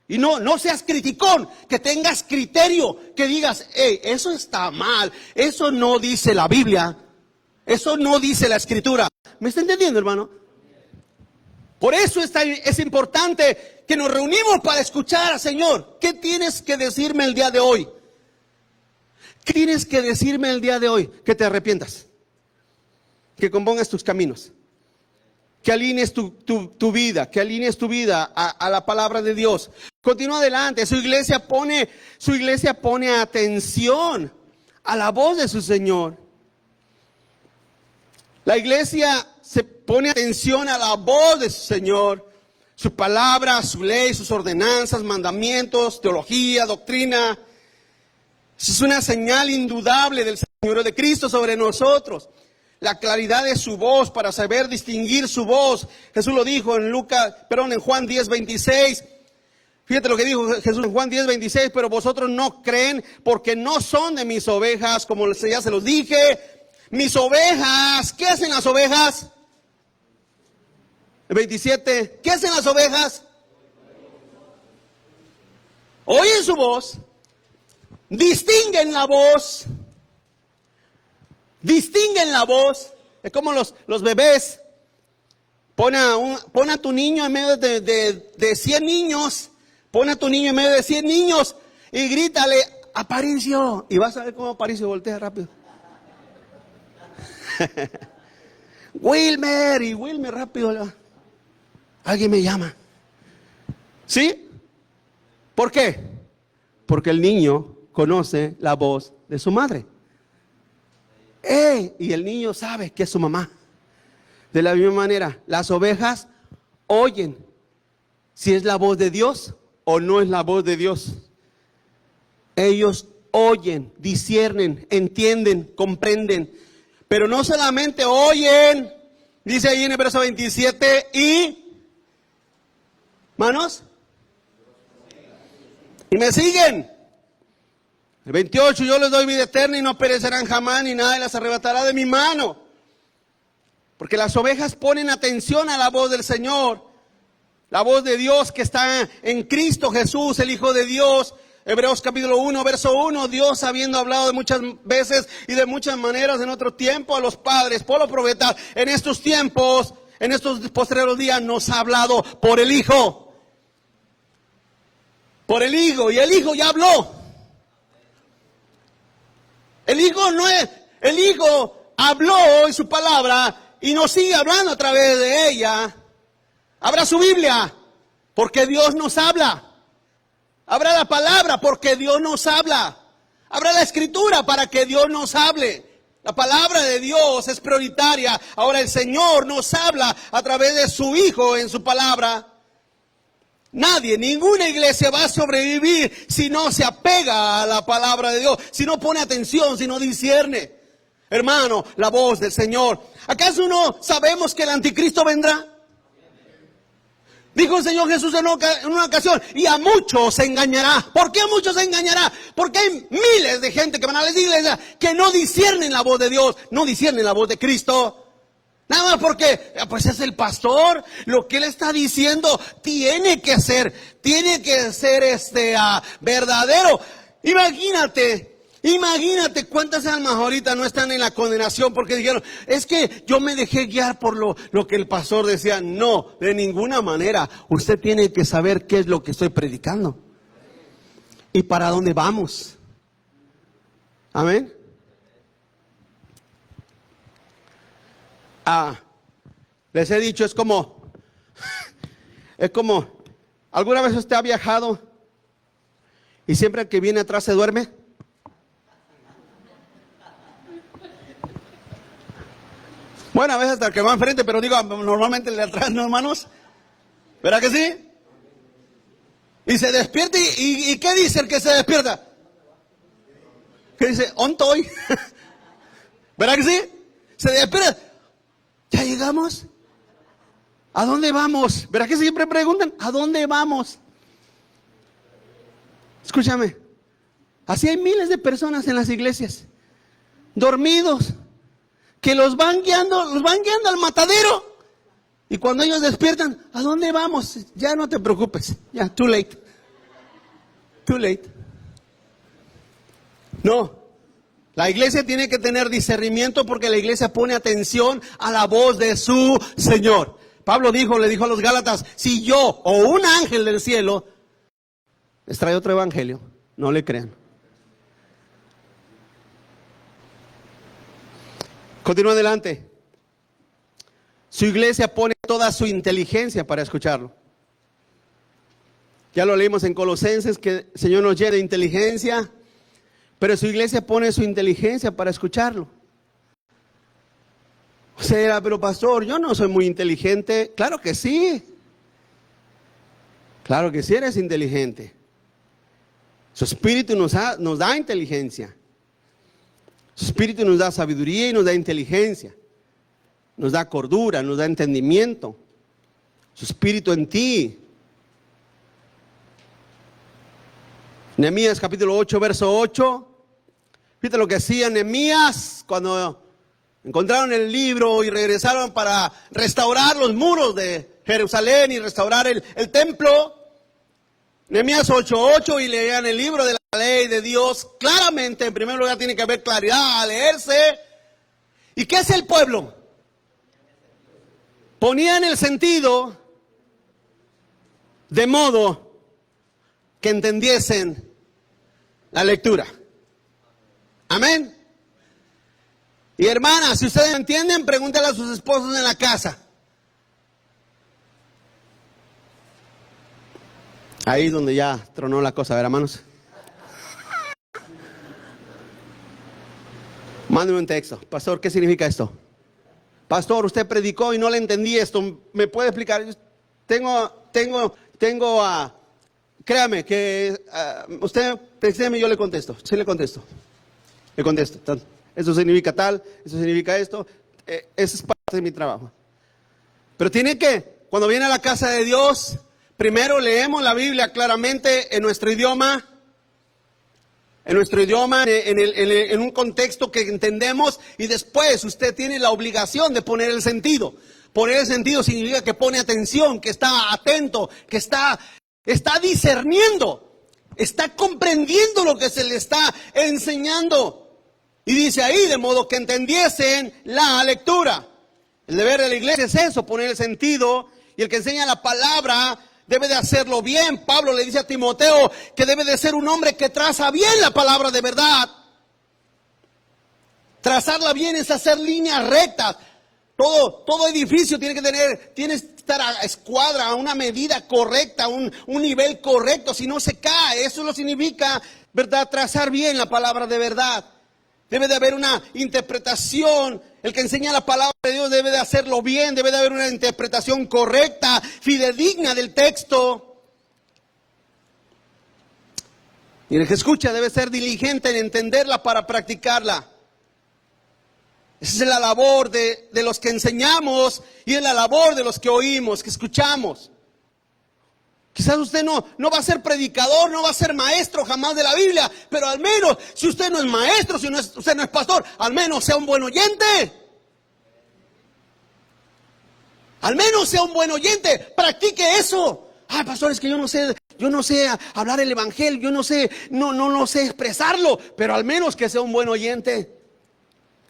Y no seas criticón, que tengas criterio, que digas, hey, eso está mal, eso no dice la Biblia, eso no dice la Escritura. ¿Me está entendiendo, hermano? Por eso es importante que nos reunimos para escuchar al Señor. ¿Qué tienes que decirme el día de hoy? ¿Qué tienes que decirme el día de hoy? Que te arrepientas, que compongas tus caminos, que alinees tu vida, que alinees tu vida a la palabra de Dios. Continúa adelante. Su iglesia pone atención a la voz de su Señor. La iglesia se pone atención a la voz de su Señor, su palabra, su ley, sus ordenanzas, mandamientos, teología, doctrina. Es una señal indudable del Señor de Cristo sobre nosotros. La claridad de su voz, para saber distinguir su voz. Jesús lo dijo en Juan 10:26. Fíjate lo que dijo Jesús en Juan 10:26. Pero vosotros no creen porque no son de mis ovejas, como ya se los dije. Mis ovejas, ¿qué hacen las ovejas? El 27, ¿qué hacen las ovejas? Oyen su voz, distinguen la voz. Distinguen la voz. Es como los bebés. Pon a tu niño en medio de 100 niños. Pon a tu niño en medio de 100 niños y grítale, Aparicio. Y vas a ver cómo Aparicio voltea rápido. Wilmer, y Wilmer rápido. Alguien me llama. ¿Sí? ¿Por qué? Porque el niño conoce la voz de su madre. Y el niño sabe que es su mamá. De la misma manera, las ovejas oyen si es la voz de Dios o no es la voz de Dios. Ellos oyen, disciernen, entienden, comprenden. Pero no solamente oyen, dice ahí en el verso 27, ¿manos? Y me siguen. El 28, yo les doy vida eterna y no perecerán jamás, ni nadie las arrebatará de mi mano. Porque las ovejas ponen atención a la voz del Señor, la voz de Dios que está en Cristo Jesús, el Hijo de Dios. Hebreos capítulo 1, verso 1, Dios habiendo hablado de muchas veces y de muchas maneras en otro tiempo a los padres, por los profetas, en estos tiempos, en estos postreros días nos ha hablado por el Hijo. Por el Hijo, y el Hijo ya habló. El Hijo habló en su palabra y nos sigue hablando a través de ella. Abra su Biblia, porque Dios nos habla. Abra la palabra, porque Dios nos habla. Abra la Escritura para que Dios nos hable. La palabra de Dios es prioritaria. Ahora el Señor nos habla a través de su Hijo en su palabra. Nadie, ninguna iglesia va a sobrevivir si no se apega a la palabra de Dios, si no pone atención, si no discierne. Hermano, la voz del Señor. ¿Acaso no sabemos que el anticristo vendrá? Dijo el Señor Jesús en una ocasión, y a muchos se engañará. ¿Por qué a muchos se engañará? Porque hay miles de gente que van a las iglesias que no disciernen la voz de Dios, no disciernen la voz de Cristo. Nada más porque, pues es el pastor, lo que él está diciendo tiene que ser verdadero. Imagínate cuántas almas ahorita no están en la condenación porque dijeron, es que yo me dejé guiar por lo que el pastor decía. No, de ninguna manera. Usted tiene que saber qué es lo que estoy predicando y para dónde vamos. Amén. Les he dicho, es como, ¿alguna vez usted ha viajado y siempre que viene atrás se duerme? Bueno, a veces hasta el que va enfrente, pero digo, normalmente el de atrás, ¿no, hermanos? ¿Verdad que sí? Y se despierta, ¿y qué dice el que se despierta? ¿Qué dice? ¿Ontoy? ¿Verdad que sí? Se despierta. ¿Ya llegamos? ¿A dónde vamos? ¿Verdad que siempre preguntan? ¿A dónde vamos? Escúchame. Así hay miles de personas en las iglesias, dormidos, que los van guiando al matadero. Y cuando ellos despiertan, ¿a dónde vamos? Ya no te preocupes, ya, too late. Too late. No. La iglesia tiene que tener discernimiento porque la iglesia pone atención a la voz de su Señor. Pablo le dijo a los Gálatas, si yo o un ángel del cielo les trae otro evangelio, no le crean. Continúa adelante. Su iglesia pone toda su inteligencia para escucharlo. Ya lo leímos en Colosenses, que el Señor nos llena de inteligencia, pero su iglesia pone su inteligencia para escucharlo. O sea, pero pastor, yo no soy muy inteligente. Claro que sí. Claro que sí eres inteligente. Su espíritu nos da inteligencia. Su espíritu nos da sabiduría y nos da inteligencia. Nos da cordura, nos da entendimiento. Su espíritu en ti. Nehemías capítulo 8, verso 8. Fíjate lo que hacía Nehemías cuando encontraron el libro y regresaron para restaurar los muros de Jerusalén y restaurar el templo. Nehemías 8:8, y leían el libro de la ley de Dios claramente. En primer lugar tiene que haber claridad al leerse. ¿Y qué es el pueblo? Ponían el sentido de modo que entendiesen la lectura. Amén. Y hermanas, si ustedes entienden, pregúntenle a sus esposos en la casa. Ahí es donde ya tronó la cosa, a ver, hermanos. Mándeme un texto. Pastor, ¿qué significa esto? Pastor, usted predicó y no le entendí esto. ¿Me puede explicar? Créame que usted, présteme, yo le contesto. Sí le contesto. Le contesto. Eso significa tal, eso significa esto. Eso es parte de mi trabajo. Pero tiene que, cuando viene a la casa de Dios, primero leemos la Biblia claramente en nuestro idioma. En un contexto que entendemos, y después usted tiene la obligación de poner el sentido. Poner el sentido significa que pone atención, que está atento, que está discerniendo, está comprendiendo lo que se le está enseñando. Y dice ahí, de modo que entendiesen la lectura. El deber de la iglesia es eso, poner el sentido, y el que enseña la palabra debe de hacerlo bien. Pablo le dice a Timoteo que debe de ser un hombre que traza bien la palabra de verdad. Trazarla bien es hacer líneas rectas. Todo edificio tiene que estar a escuadra, a una medida correcta, un nivel correcto, si no se cae. Eso lo significa, ¿verdad? Trazar bien la palabra de verdad. Debe de haber una interpretación. El que enseña la palabra de Dios debe de hacerlo bien, debe de haber una interpretación correcta, fidedigna del texto. Y el que escucha debe ser diligente en entenderla para practicarla. Esa es la labor de los que enseñamos y es la labor de los que oímos, que escuchamos. Quizás usted no va a ser predicador, no va a ser maestro jamás de la Biblia, pero al menos, si usted no es maestro, si usted no es pastor, al menos sea un buen oyente. Al menos sea un buen oyente, practique eso. Ay, pastor, es que yo no sé hablar el evangelio, yo no sé expresarlo, pero al menos que sea un buen oyente.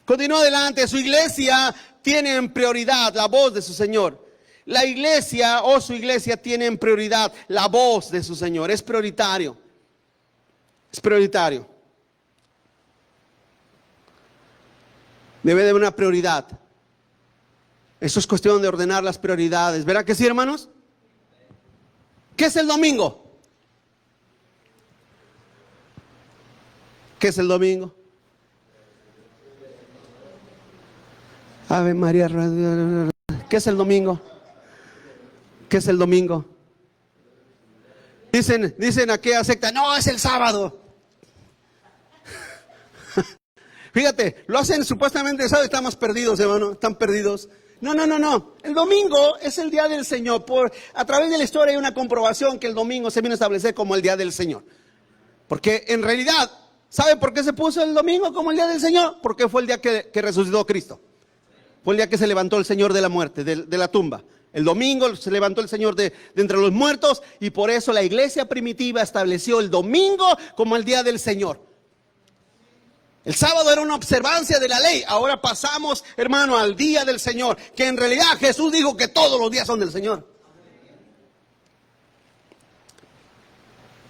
Continúa adelante, su iglesia tiene en prioridad la voz de su Señor. La iglesia o su iglesia tiene en prioridad la voz de su Señor. Es prioritario. Es prioritario. Debe de haber una prioridad. Eso es cuestión de ordenar las prioridades. ¿Verdad que sí, hermanos? ¿Qué es el domingo? ¿Qué es el domingo? Ave María. ¿Qué es el domingo? ¿Qué es el domingo? Dicen aquella secta, no, es el sábado. Fíjate, lo hacen supuestamente el sábado, estamos perdidos, hermano, están perdidos. No. El domingo es el día del Señor. A través de la historia hay una comprobación que el domingo se vino a establecer como el día del Señor. Porque en realidad, ¿sabe por qué se puso el domingo como el día del Señor? Porque fue el día que resucitó Cristo. Fue el día que se levantó el Señor de la muerte, de la tumba. El domingo se levantó el Señor de entre los muertos y por eso la iglesia primitiva estableció el domingo como el día del Señor. El sábado era una observancia de la ley. Ahora pasamos, hermano, al día del Señor, que en realidad Jesús dijo que todos los días son del Señor.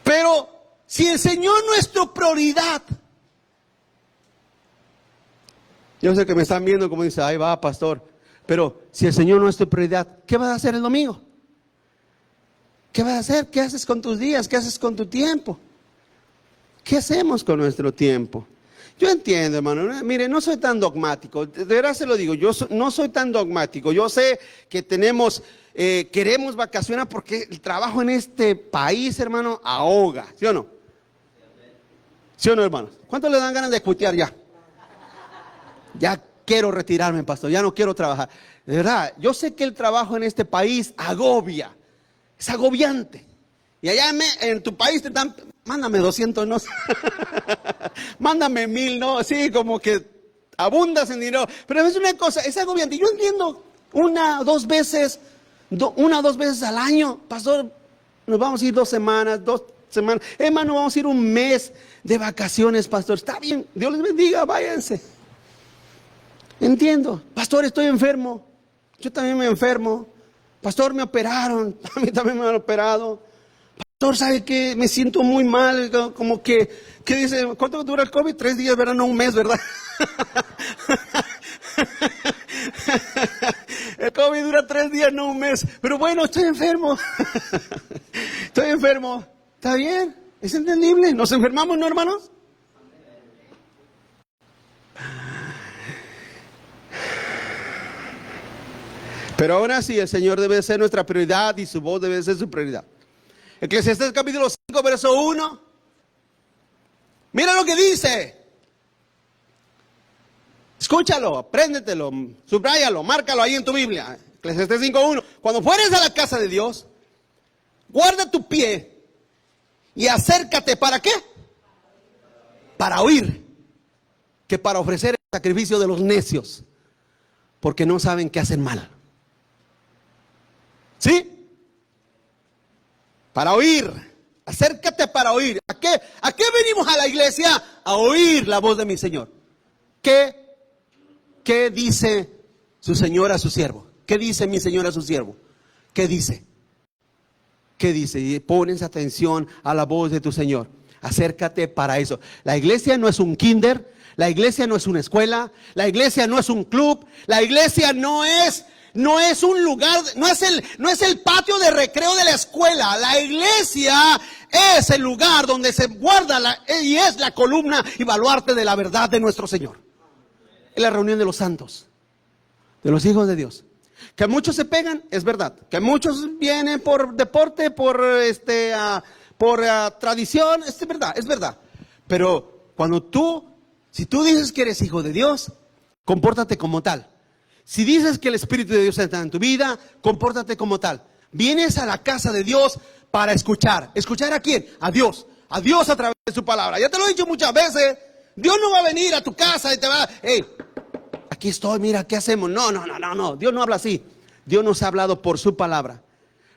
Pero si el Señor no es tu prioridad, yo sé que me están viendo como dice, ahí va, pastor. Pero si el Señor no es tu prioridad, ¿qué vas a hacer el domingo? ¿Qué vas a hacer? ¿Qué haces con tus días? ¿Qué haces con tu tiempo? ¿Qué hacemos con nuestro tiempo? Yo entiendo, hermano. Mire, no soy tan dogmático. De verdad se lo digo, no soy tan dogmático. Yo sé que queremos vacacionar porque el trabajo en este país, hermano, ahoga. ¿Sí o no? ¿Sí o no, hermanos? ¿Cuántos le dan ganas de cuitear ya? Ya quiero retirarme, pastor, ya no quiero trabajar. De verdad, yo sé que el trabajo en este país agobia, es agobiante. Y allá en tu país te dan, mándame 200, no, mándame 1000, no, sí, como que abundas en dinero. Pero es una cosa, es agobiante. Yo entiendo, una o dos veces al año, pastor, nos vamos a ir 2 semanas, hermano, vamos a ir un mes de vacaciones, pastor. Está bien, Dios les bendiga, váyanse. Entiendo, pastor, estoy enfermo, yo también me enfermo, pastor, me operaron, a mí también me han operado, pastor, ¿sabe qué? Me siento muy mal, como que, ¿qué dice? ¿Cuánto dura el COVID? 3 días, ¿verdad? No, un mes, ¿verdad? El COVID dura 3 días, no un mes, pero bueno, estoy enfermo, está bien, es entendible, nos enfermamos, ¿no, hermanos? Pero ahora sí, el Señor debe ser nuestra prioridad y su voz debe ser su prioridad. Eclesiastés capítulo 5, verso 1. Mira lo que dice. Escúchalo, apréndetelo, subráyalo, márcalo ahí en tu Biblia. Eclesiastés 5:1. Cuando fueres a la casa de Dios, guarda tu pie y acércate, ¿para qué? Para oír, que para ofrecer el sacrificio de los necios, porque no saben qué hacen mal. ¿Sí? Para oír, acércate para oír. ¿A qué venimos a la iglesia? A oír la voz de mi Señor. ¿Qué dice su Señor a su siervo? ¿Qué dice mi Señor a su siervo? ¿Qué dice? ¿Qué dice? Y pones atención a la voz de tu Señor. Acércate para eso. La iglesia no es un kinder, la iglesia no es una escuela, la iglesia no es un club, la iglesia no es un lugar, no es el patio de recreo de la escuela. La iglesia es el lugar donde se guarda y es la columna y baluarte de la verdad de nuestro Señor. Es la reunión de los santos, de los hijos de Dios. Que muchos se pegan, es verdad. Que muchos vienen por deporte, por tradición, es verdad. Pero si tú dices que eres hijo de Dios, compórtate como tal. Si dices que el Espíritu de Dios está en tu vida, compórtate como tal. Vienes a la casa de Dios para escuchar. ¿Escuchar a quién? A Dios. A Dios a través de su palabra. Ya te lo he dicho muchas veces. Dios no va a venir a tu casa y te va, hey, aquí estoy, mira, ¿qué hacemos? No. Dios no habla así. Dios nos ha hablado por su palabra.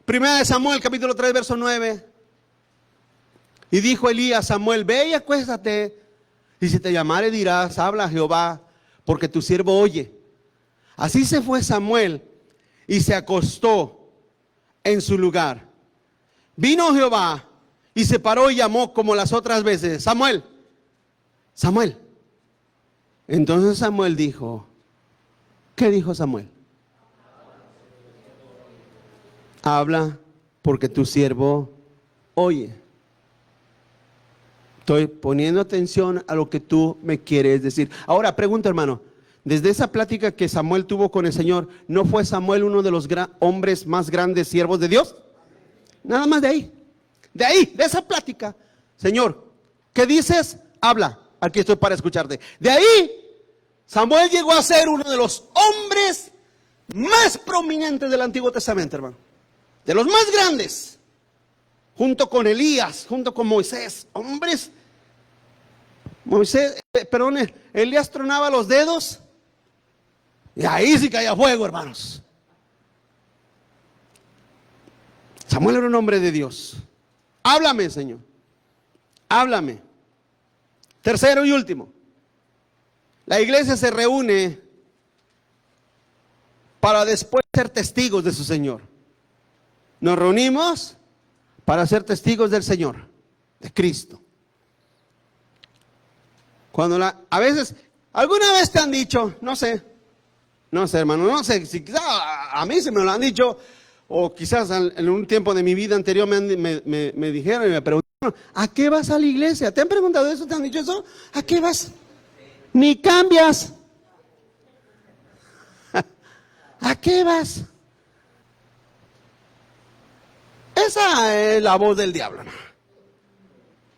Primera de Samuel, capítulo 3, verso 9. Y dijo Elías a Samuel, ve y acuéstate. Y si te llamare dirás, habla a Jehová, porque tu siervo oye. Así se fue Samuel y se acostó en su lugar. Vino Jehová y se paró y llamó como las otras veces, Samuel, Samuel. Entonces Samuel dijo, ¿qué dijo Samuel? Habla porque tu siervo oye. Estoy poniendo atención a lo que tú me quieres decir. Ahora pregunta, hermano. Desde esa plática que Samuel tuvo con el Señor, ¿no fue Samuel uno de los hombres más grandes siervos de Dios? Nada más de ahí, de esa plática. Señor, ¿qué dices? Habla, aquí estoy para escucharte. De ahí, Samuel llegó a ser uno de los hombres más prominentes del Antiguo Testamento, hermano. De los más grandes, junto con Elías, junto con Moisés. Hombres, Elías tronaba los dedos. Y ahí sí caía fuego, hermanos. Samuel era un hombre de Dios. Háblame, Señor. Háblame. Tercero y último. La iglesia se reúne para después ser testigos de su Señor. Nos reunimos para ser testigos del Señor, de Cristo. A veces, alguna vez te han dicho, no sé hermano, no sé, si quizás a mí se me lo han dicho, o quizás en un tiempo de mi vida anterior me dijeron y me preguntaron, ¿a qué vas a la iglesia? ¿Te han preguntado eso? ¿Te han dicho eso? ¿A qué vas? Ni cambias. ¿A qué vas? Esa es la voz del diablo, ¿no?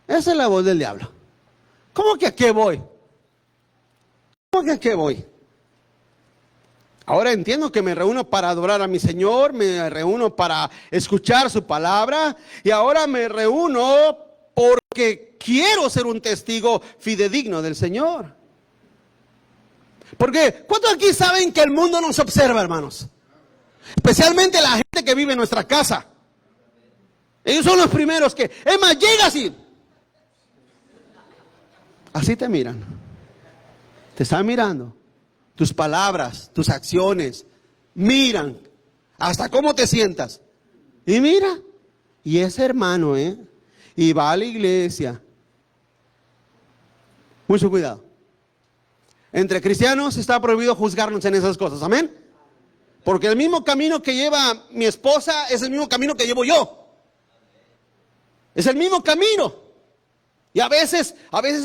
Esa es la voz del diablo. ¿Cómo que a qué voy? ¿Cómo que a qué voy? Ahora entiendo que me reúno para adorar a mi Señor, me reúno para escuchar su palabra y ahora me reúno porque quiero ser un testigo fidedigno del Señor. Porque, ¿cuántos aquí saben que el mundo nos observa, hermanos? Especialmente la gente que vive en nuestra casa. Ellos son los primeros que, es más, llegas y así te miran. Te están mirando. Tus palabras, tus acciones, miran hasta cómo te sientas. Y mira, y ese hermano, y va a la iglesia. Mucho cuidado. Entre cristianos está prohibido juzgarnos en esas cosas, amén. Porque el mismo camino que lleva mi esposa es el mismo camino que llevo yo. Es el mismo camino. Y a veces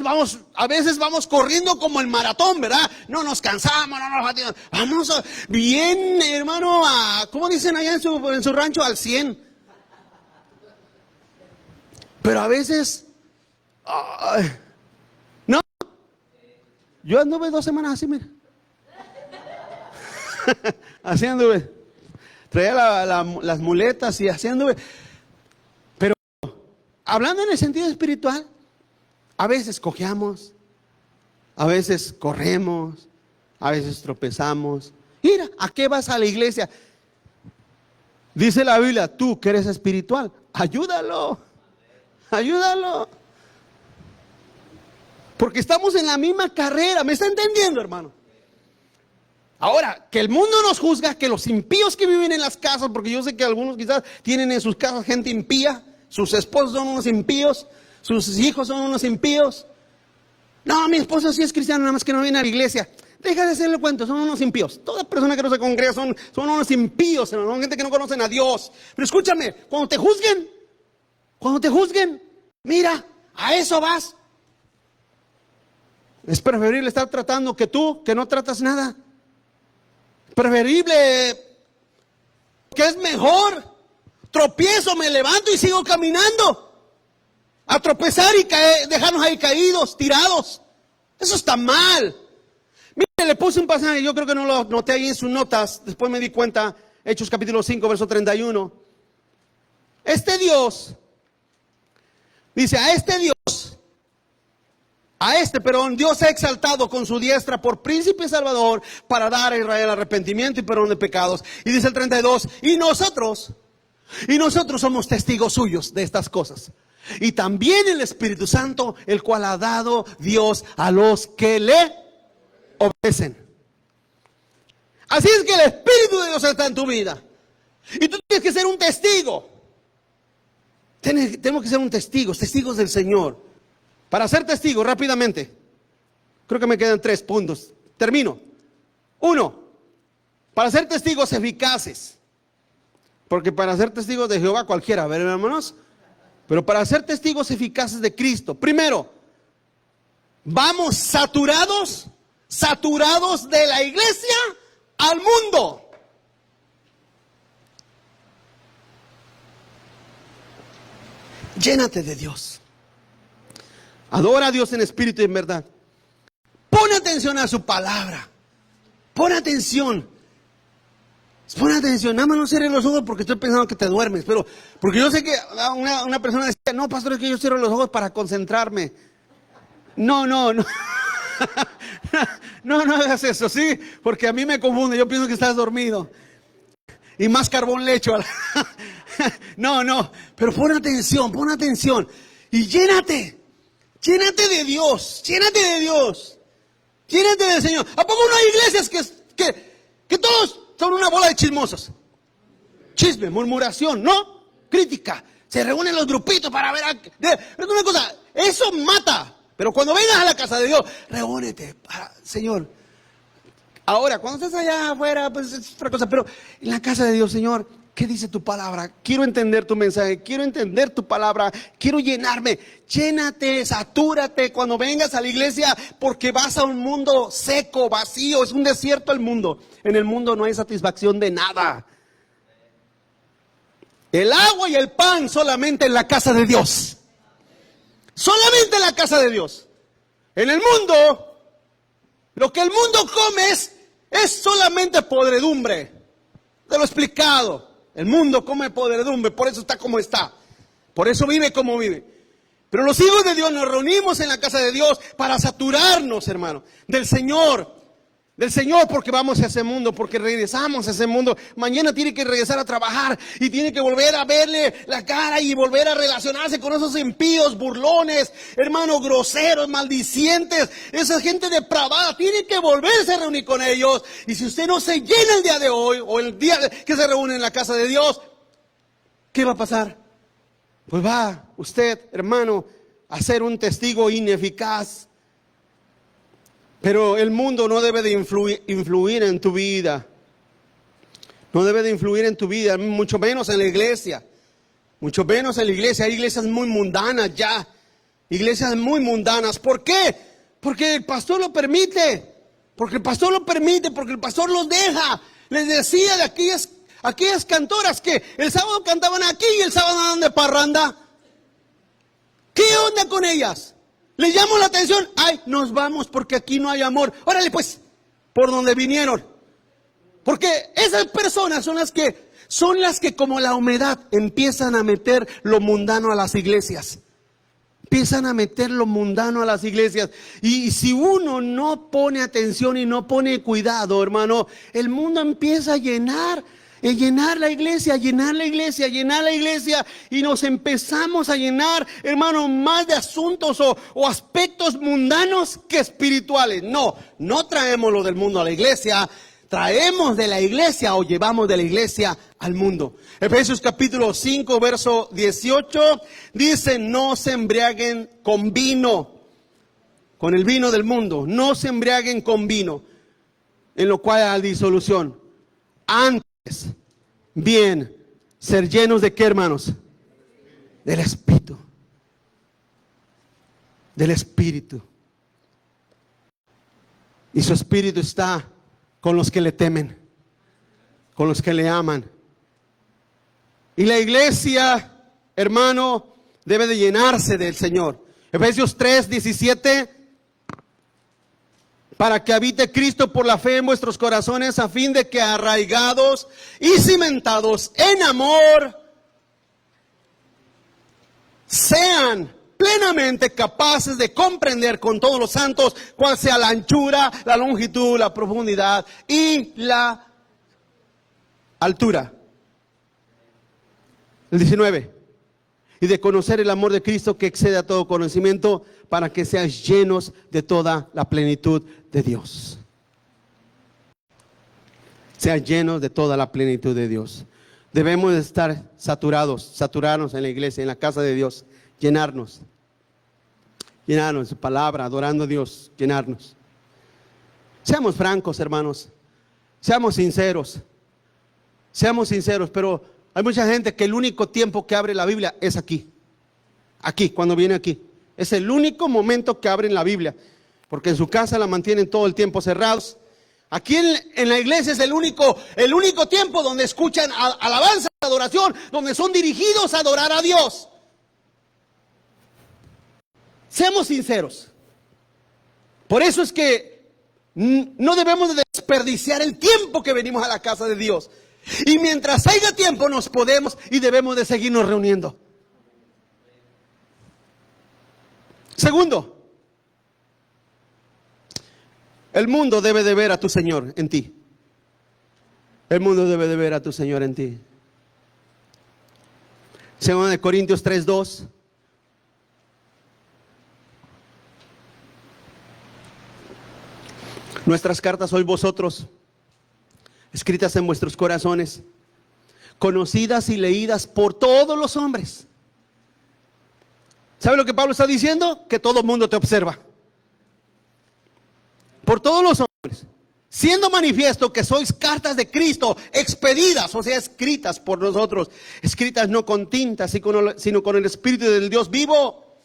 vamos corriendo como el maratón, ¿verdad? No nos cansamos, no nos fatigamos. Vamos bien, hermano, ¿cómo dicen allá en su rancho? Al 100. Pero a veces, no. Yo anduve 2 semanas así, mira. Así anduve. Traía las muletas y así anduve. Pero hablando en el sentido espiritual, a veces cojeamos, a veces corremos, a veces tropezamos. Mira, ¿a qué vas a la iglesia? Dice la Biblia, tú que eres espiritual, ayúdalo, ayúdalo. Porque estamos en la misma carrera, ¿me está entendiendo, hermano? Ahora, que el mundo nos juzga, que los impíos que viven en las casas, porque yo sé que algunos quizás tienen en sus casas gente impía, sus esposos son unos impíos, sus hijos son unos impíos. No, mi esposo sí es cristiano, nada más que no viene a la iglesia. Deja de hacerle cuento, son unos impíos. Toda persona que no se congrega son unos impíos, son gente que no conocen a Dios. Pero escúchame, cuando te juzguen, mira, a eso vas. Es preferible estar tratando que tú, que no tratas nada. Preferible, que es mejor. Tropiezo, me levanto y sigo caminando. A tropezar y dejarnos ahí caídos, tirados. Eso está mal. Mire, le puse un pasaje, yo creo que no lo noté ahí en sus notas. Después me di cuenta, Hechos capítulo 5, verso 31. Dice, Dios ha exaltado con su diestra por príncipe y salvador para dar a Israel arrepentimiento y perdón de pecados. Y dice el 32, y nosotros somos testigos suyos de estas cosas. Y también el Espíritu Santo, el cual ha dado Dios a los que le obedecen. Así es que el Espíritu de Dios está en tu vida. Y tú tienes que ser un testigo. Tenemos que ser testigos del Señor. Para ser testigos, rápidamente. Creo que me quedan 3 puntos. Termino. 1. Para ser testigos eficaces. Porque para ser testigos de Jehová cualquiera, ¿verdad, hermanos? Pero para ser testigos eficaces de Cristo, primero, vamos saturados de la iglesia al mundo. Llénate de Dios. Adora a Dios en espíritu y en verdad. Pon atención a su palabra. Pon atención. Nada más no cierres los ojos porque estoy pensando que te duermes. Pero, porque yo sé que una persona decía, no, pastor, es que yo cierro los ojos para concentrarme. No. No hagas eso, ¿sí? Porque a mí me confunde, yo pienso que estás dormido. Y más carbón le echo. No, pero pon atención. Y llénate de Dios, llénate del Señor. ¿A poco no hay iglesias que todos son una bola de chismosos? Chisme, murmuración, ¿no? Crítica. Se reúnen los grupitos para ver pero una cosa, eso mata. Pero cuando vengas a la casa de Dios, reúnete, Señor. Ahora, cuando estás allá afuera, pues es otra cosa. Pero en la casa de Dios, Señor, ¿qué dice tu palabra? Quiero entender tu mensaje, quiero entender tu palabra, quiero llenarme. Llénate, satúrate cuando vengas a la iglesia, porque vas a un mundo seco, vacío, es un desierto el mundo. En el mundo no hay satisfacción de nada. El agua y el pan solamente en la casa de Dios. Solamente en la casa de Dios. En el mundo, lo que el mundo come es solamente podredumbre. Te lo he explicado. El mundo come podredumbre, por eso está como está. Por eso vive como vive. Pero los hijos de Dios nos reunimos en la casa de Dios para saturarnos, hermano, del Señor, porque vamos a ese mundo, porque regresamos a ese mundo. Mañana tiene que regresar a trabajar y tiene que volver a verle la cara y volver a relacionarse con esos impíos, burlones, hermanos, groseros, maldicientes, esa gente depravada. Tiene que volverse a reunir con ellos. Y si usted no se llena el día de hoy o el día que se reúne en la casa de Dios, ¿qué va a pasar? Pues va usted, hermano, a ser un testigo ineficaz. Pero el mundo no debe de influir en tu vida. No debe de influir en tu vida, mucho menos en la iglesia. Mucho menos en la iglesia. Hay iglesias muy mundanas ya. Iglesias muy mundanas. ¿Por qué? Porque el pastor lo permite. Porque el pastor los deja. Les decía de aquellas cantoras que el sábado cantaban aquí y el sábado andaban de parranda. ¿Qué onda con ellas? Les llamo la atención. Ay, nos vamos porque aquí no hay amor. Órale pues, por donde vinieron. Porque esas personas son las que como la humedad empiezan a meter lo mundano a las iglesias. Empiezan a meter lo mundano a las iglesias. Y si uno no pone atención y no pone cuidado, hermano, el mundo empieza a llenar la iglesia, y nos empezamos a llenar, hermano, más de asuntos o aspectos mundanos que espirituales. No traemos lo del mundo a la iglesia, traemos de la iglesia o llevamos de la iglesia al mundo. Efesios capítulo 5, verso 18, dice: no se embriaguen con vino, con el vino del mundo, no se embriaguen con vino, en lo cual hay disolución. Antes, bien, ser llenos de ¿qué, hermanos? Del Espíritu. Del Espíritu. Y su Espíritu está con los que le temen, con los que le aman. Y la iglesia, hermano, debe de llenarse del Señor. Efesios 3, 17. Para que habite Cristo por la fe en vuestros corazones, a fin de que arraigados y cimentados en amor, sean plenamente capaces de comprender con todos los santos cuál sea la anchura, la longitud, la profundidad y la altura. El 19. Y de conocer el amor de Cristo que excede a todo conocimiento, para que seáis llenos de toda la plenitud de Dios. Sean llenos de toda la plenitud de Dios. Debemos de estar saturarnos en la iglesia, en la casa de Dios. Llenarnos de su palabra, adorando a Dios, llenarnos. Seamos francos, hermanos. Seamos sinceros, pero hay mucha gente que el único tiempo que abre la Biblia es aquí, cuando viene aquí. Es el único momento que abren la Biblia, porque en su casa la mantienen todo el tiempo cerrados. Aquí en la iglesia es el único tiempo donde escuchan alabanza, adoración, donde son dirigidos a adorar a Dios. Seamos sinceros. Por eso es que no debemos de desperdiciar el tiempo que venimos a la casa de Dios. Y mientras haya tiempo nos podemos y debemos de seguirnos reuniendo. Segundo, el mundo debe de ver a tu Señor en ti. El mundo debe de ver a tu Señor en ti. Segunda de Corintios 3:2. Nuestras cartas sois vosotros, escritas en vuestros corazones, conocidas y leídas por todos los hombres. ¿Sabe lo que Pablo está diciendo? Que todo el mundo te observa. Por todos los hombres. Siendo manifiesto que sois cartas de Cristo, expedidas, o sea, escritas por nosotros. Escritas no con tinta, sino con el Espíritu del Dios vivo.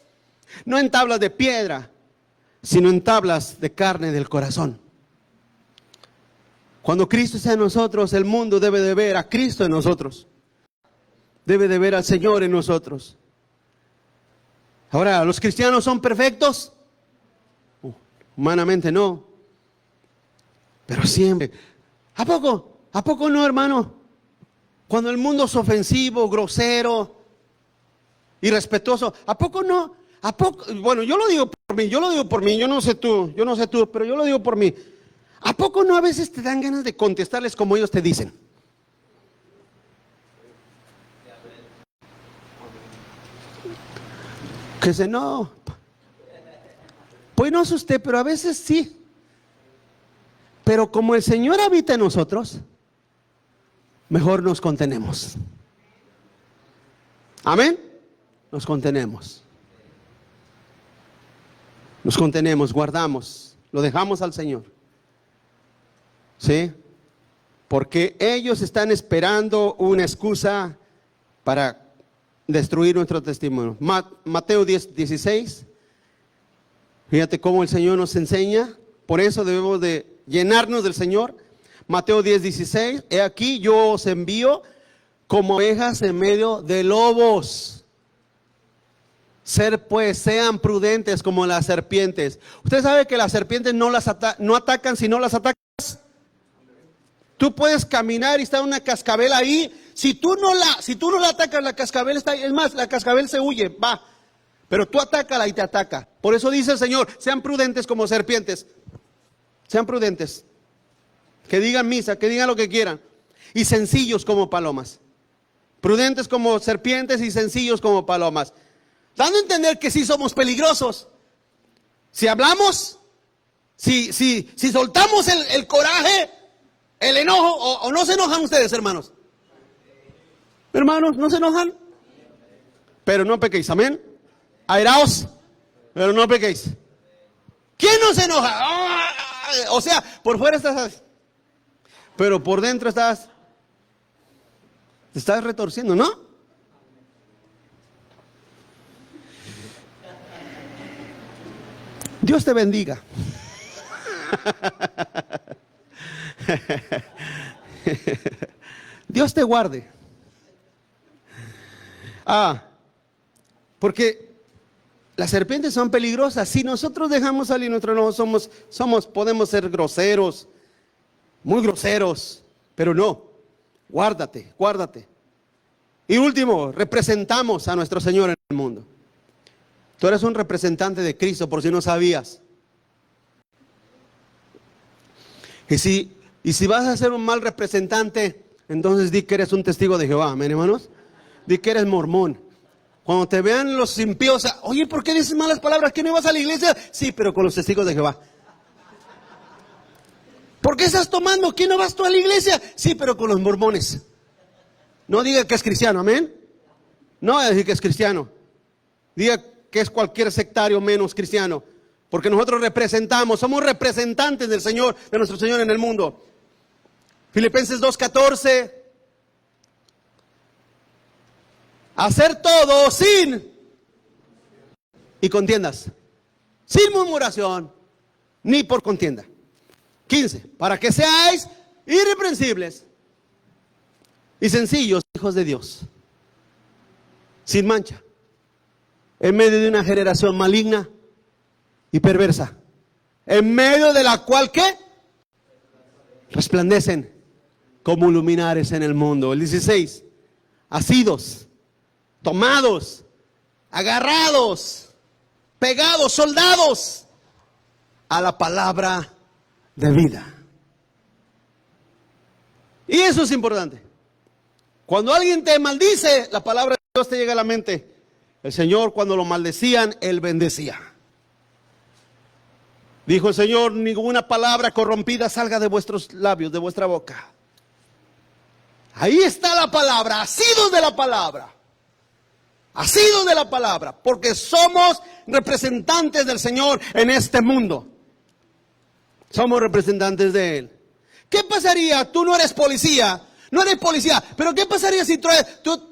No en tablas de piedra, sino en tablas de carne del corazón. Cuando Cristo está en nosotros, el mundo debe de ver a Cristo en nosotros. Debe de ver al Señor en nosotros. Ahora, ¿los cristianos son perfectos? Humanamente no. Pero siempre. ¿A poco? ¿A poco no, hermano? Cuando el mundo es ofensivo, grosero, irrespetuoso, ¿a poco no? ¿A poco? Bueno, yo lo digo por mí, yo no sé tú, pero yo lo digo por mí. ¿A poco no a veces te dan ganas de contestarles como ellos te dicen? Que se no. Pues no es usted, pero a veces sí. Pero como el Señor habita en nosotros, mejor nos contenemos. Amén. Nos contenemos. Nos contenemos, guardamos, lo dejamos al Señor. ¿Sí? Porque ellos están esperando una excusa para destruir nuestro testimonio. Mateo 10:16. Fíjate cómo el Señor nos enseña. Por eso debemos de llenarnos del Señor. Mateo 10:16. He aquí yo os envío como ovejas en medio de lobos. Sean prudentes como las serpientes. Usted sabe que las serpientes no atacan si no las atacas. Tú puedes caminar y está una cascabel ahí. Si tú no la atacas, la cascabel está ahí. Es más, la cascabel se huye, va. Pero tú atácala y te ataca. Por eso dice el Señor, sean prudentes como serpientes. Sean prudentes. Que digan misa, que digan lo que quieran. Y sencillos como palomas. Prudentes como serpientes y sencillos como palomas. Dando a entender que sí somos peligrosos. Si hablamos, si soltamos el coraje, el enojo, o no se enojan ustedes, hermanos. Hermanos, ¿no se enojan? Pero no pequéis, amén. Airaos, pero no pequéis. ¿Quién no se enoja? O sea, por fuera estás, pero por dentro te estás retorciendo, ¿no? Dios te bendiga. Dios te guarde. Porque las serpientes son peligrosas. Si nosotros dejamos salir nuestro enojo, podemos ser groseros, muy groseros, pero no. Guárdate. Y último, representamos a nuestro Señor en el mundo. Tú eres un representante de Cristo, por si no sabías. Y si vas a ser un mal representante, entonces di que eres un testigo de Jehová, amén, hermanos. Di que eres mormón. Cuando te vean los impíos, oye, ¿por qué dices malas palabras? ¿Que no vas a la iglesia? Sí, pero con los testigos de Jehová. ¿Por qué estás tomando? ¿Que no vas tú a la iglesia? Sí, pero con los mormones. No diga que es cristiano, amén. No va a decir que es cristiano. Diga que es cualquier sectario menos cristiano. Porque nosotros somos representantes del Señor, de nuestro Señor en el mundo. Filipenses 2:14. Hacer todo y contiendas, sin murmuración, ni por contienda. 15. Para que seáis irreprensibles y sencillos, hijos de Dios, sin mancha, en medio de una generación maligna y perversa, en medio de la cual, ¿qué? Resplandecen como luminares en el mundo. El 16. Asidos, tomados, agarrados, pegados, soldados a la palabra de vida. Y eso es importante. Cuando alguien te maldice, la palabra Dios te llega a la mente. El Señor, cuando lo maldecían, Él bendecía. Dijo el Señor: ninguna palabra corrompida salga de vuestros labios, de vuestra boca. Ahí está la palabra, asidos de la palabra. Asidos de la palabra, porque somos representantes del Señor en este mundo. Somos representantes de Él. ¿Qué pasaría? Tú no eres policía, pero ¿qué pasaría si tú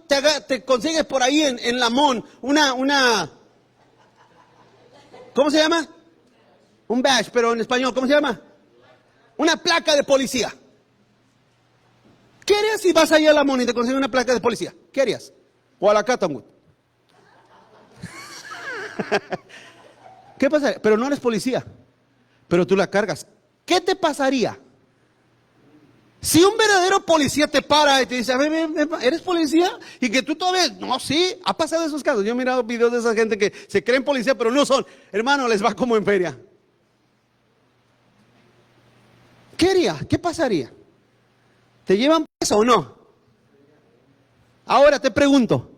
te consigues por ahí en Lamón una ¿cómo se llama? Un badge, pero en español, ¿cómo se llama? Una placa de policía. ¿Qué harías si vas allá a Lamón y te consigues una placa de policía? ¿Qué harías? O a la Cottonwood. ¿Qué pasaría? Pero no eres policía, pero tú la cargas. ¿Qué te pasaría si un verdadero policía te para y te dice: a ver, ¿eres policía? Y que tú todavía, no, sí, ha pasado esos casos. Yo he mirado videos de esa gente que se creen policía, pero no son. Hermano, les va como en feria. ¿Qué haría? ¿Qué pasaría? ¿Te llevan preso o no? Ahora te pregunto,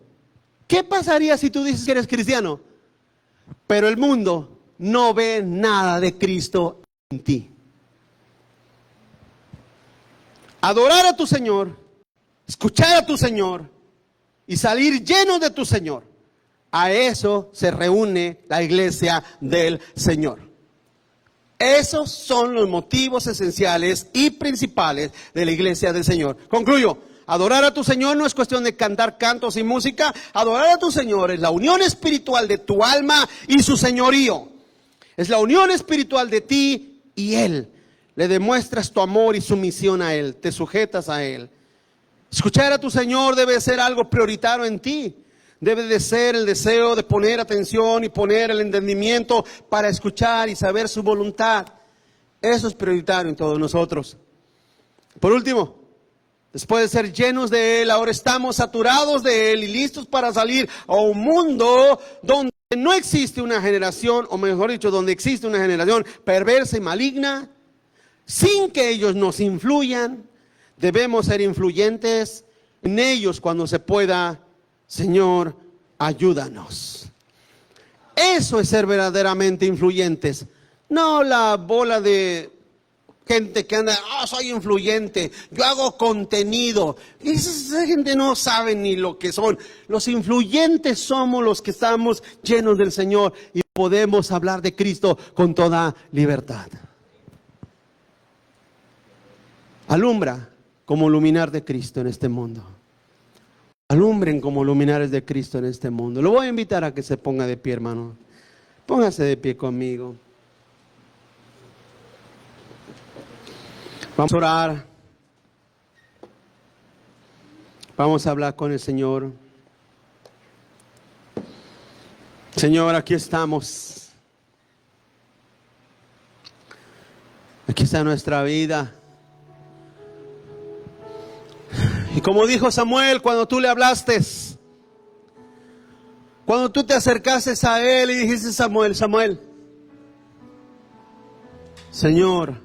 ¿qué pasaría si tú dices que eres cristiano, pero el mundo no ve nada de Cristo en ti? Adorar a tu Señor, escuchar a tu Señor y salir lleno de tu Señor. A eso se reúne la iglesia del Señor. Esos son los motivos esenciales y principales de la iglesia del Señor. Concluyo. Adorar a tu Señor no es cuestión de cantar cantos y música. Adorar a tu Señor es la unión espiritual de tu alma y su señorío. Es la unión espiritual de ti y Él. Le demuestras tu amor y sumisión a Él. Te sujetas a Él. Escuchar a tu Señor debe ser algo prioritario en ti. Debe de ser el deseo de poner atención y poner el entendimiento para escuchar y saber su voluntad. Eso es prioritario en todos nosotros. Por último, después de ser llenos de Él, ahora estamos saturados de Él y listos para salir a un mundo donde no existe una generación, o mejor dicho, donde existe una generación perversa y maligna. Sin que ellos nos influyan, debemos ser influyentes en ellos cuando se pueda. Señor, ayúdanos. Eso es ser verdaderamente influyentes. No la bola de gente que anda: soy influyente, yo hago contenido. Y esa gente no sabe ni lo que son. Los influyentes somos los que estamos llenos del Señor y podemos hablar de Cristo con toda libertad. Alumbra como luminar de Cristo en este mundo. Alumbren como luminares de Cristo en este mundo. Lo voy a invitar a que se ponga de pie, hermano. Póngase de pie conmigo. Vamos a orar. Vamos a hablar con el Señor. Señor, aquí estamos. Aquí está nuestra vida. Y como dijo Samuel cuando tú le hablaste, cuando tú te acercaste a él y dijiste: Samuel, Samuel, Señor,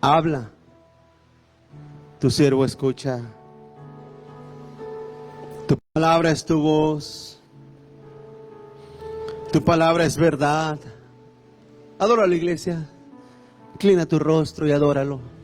habla, tu siervo escucha, tu palabra es tu voz, tu palabra es verdad. Adora a la iglesia, inclina tu rostro y adóralo.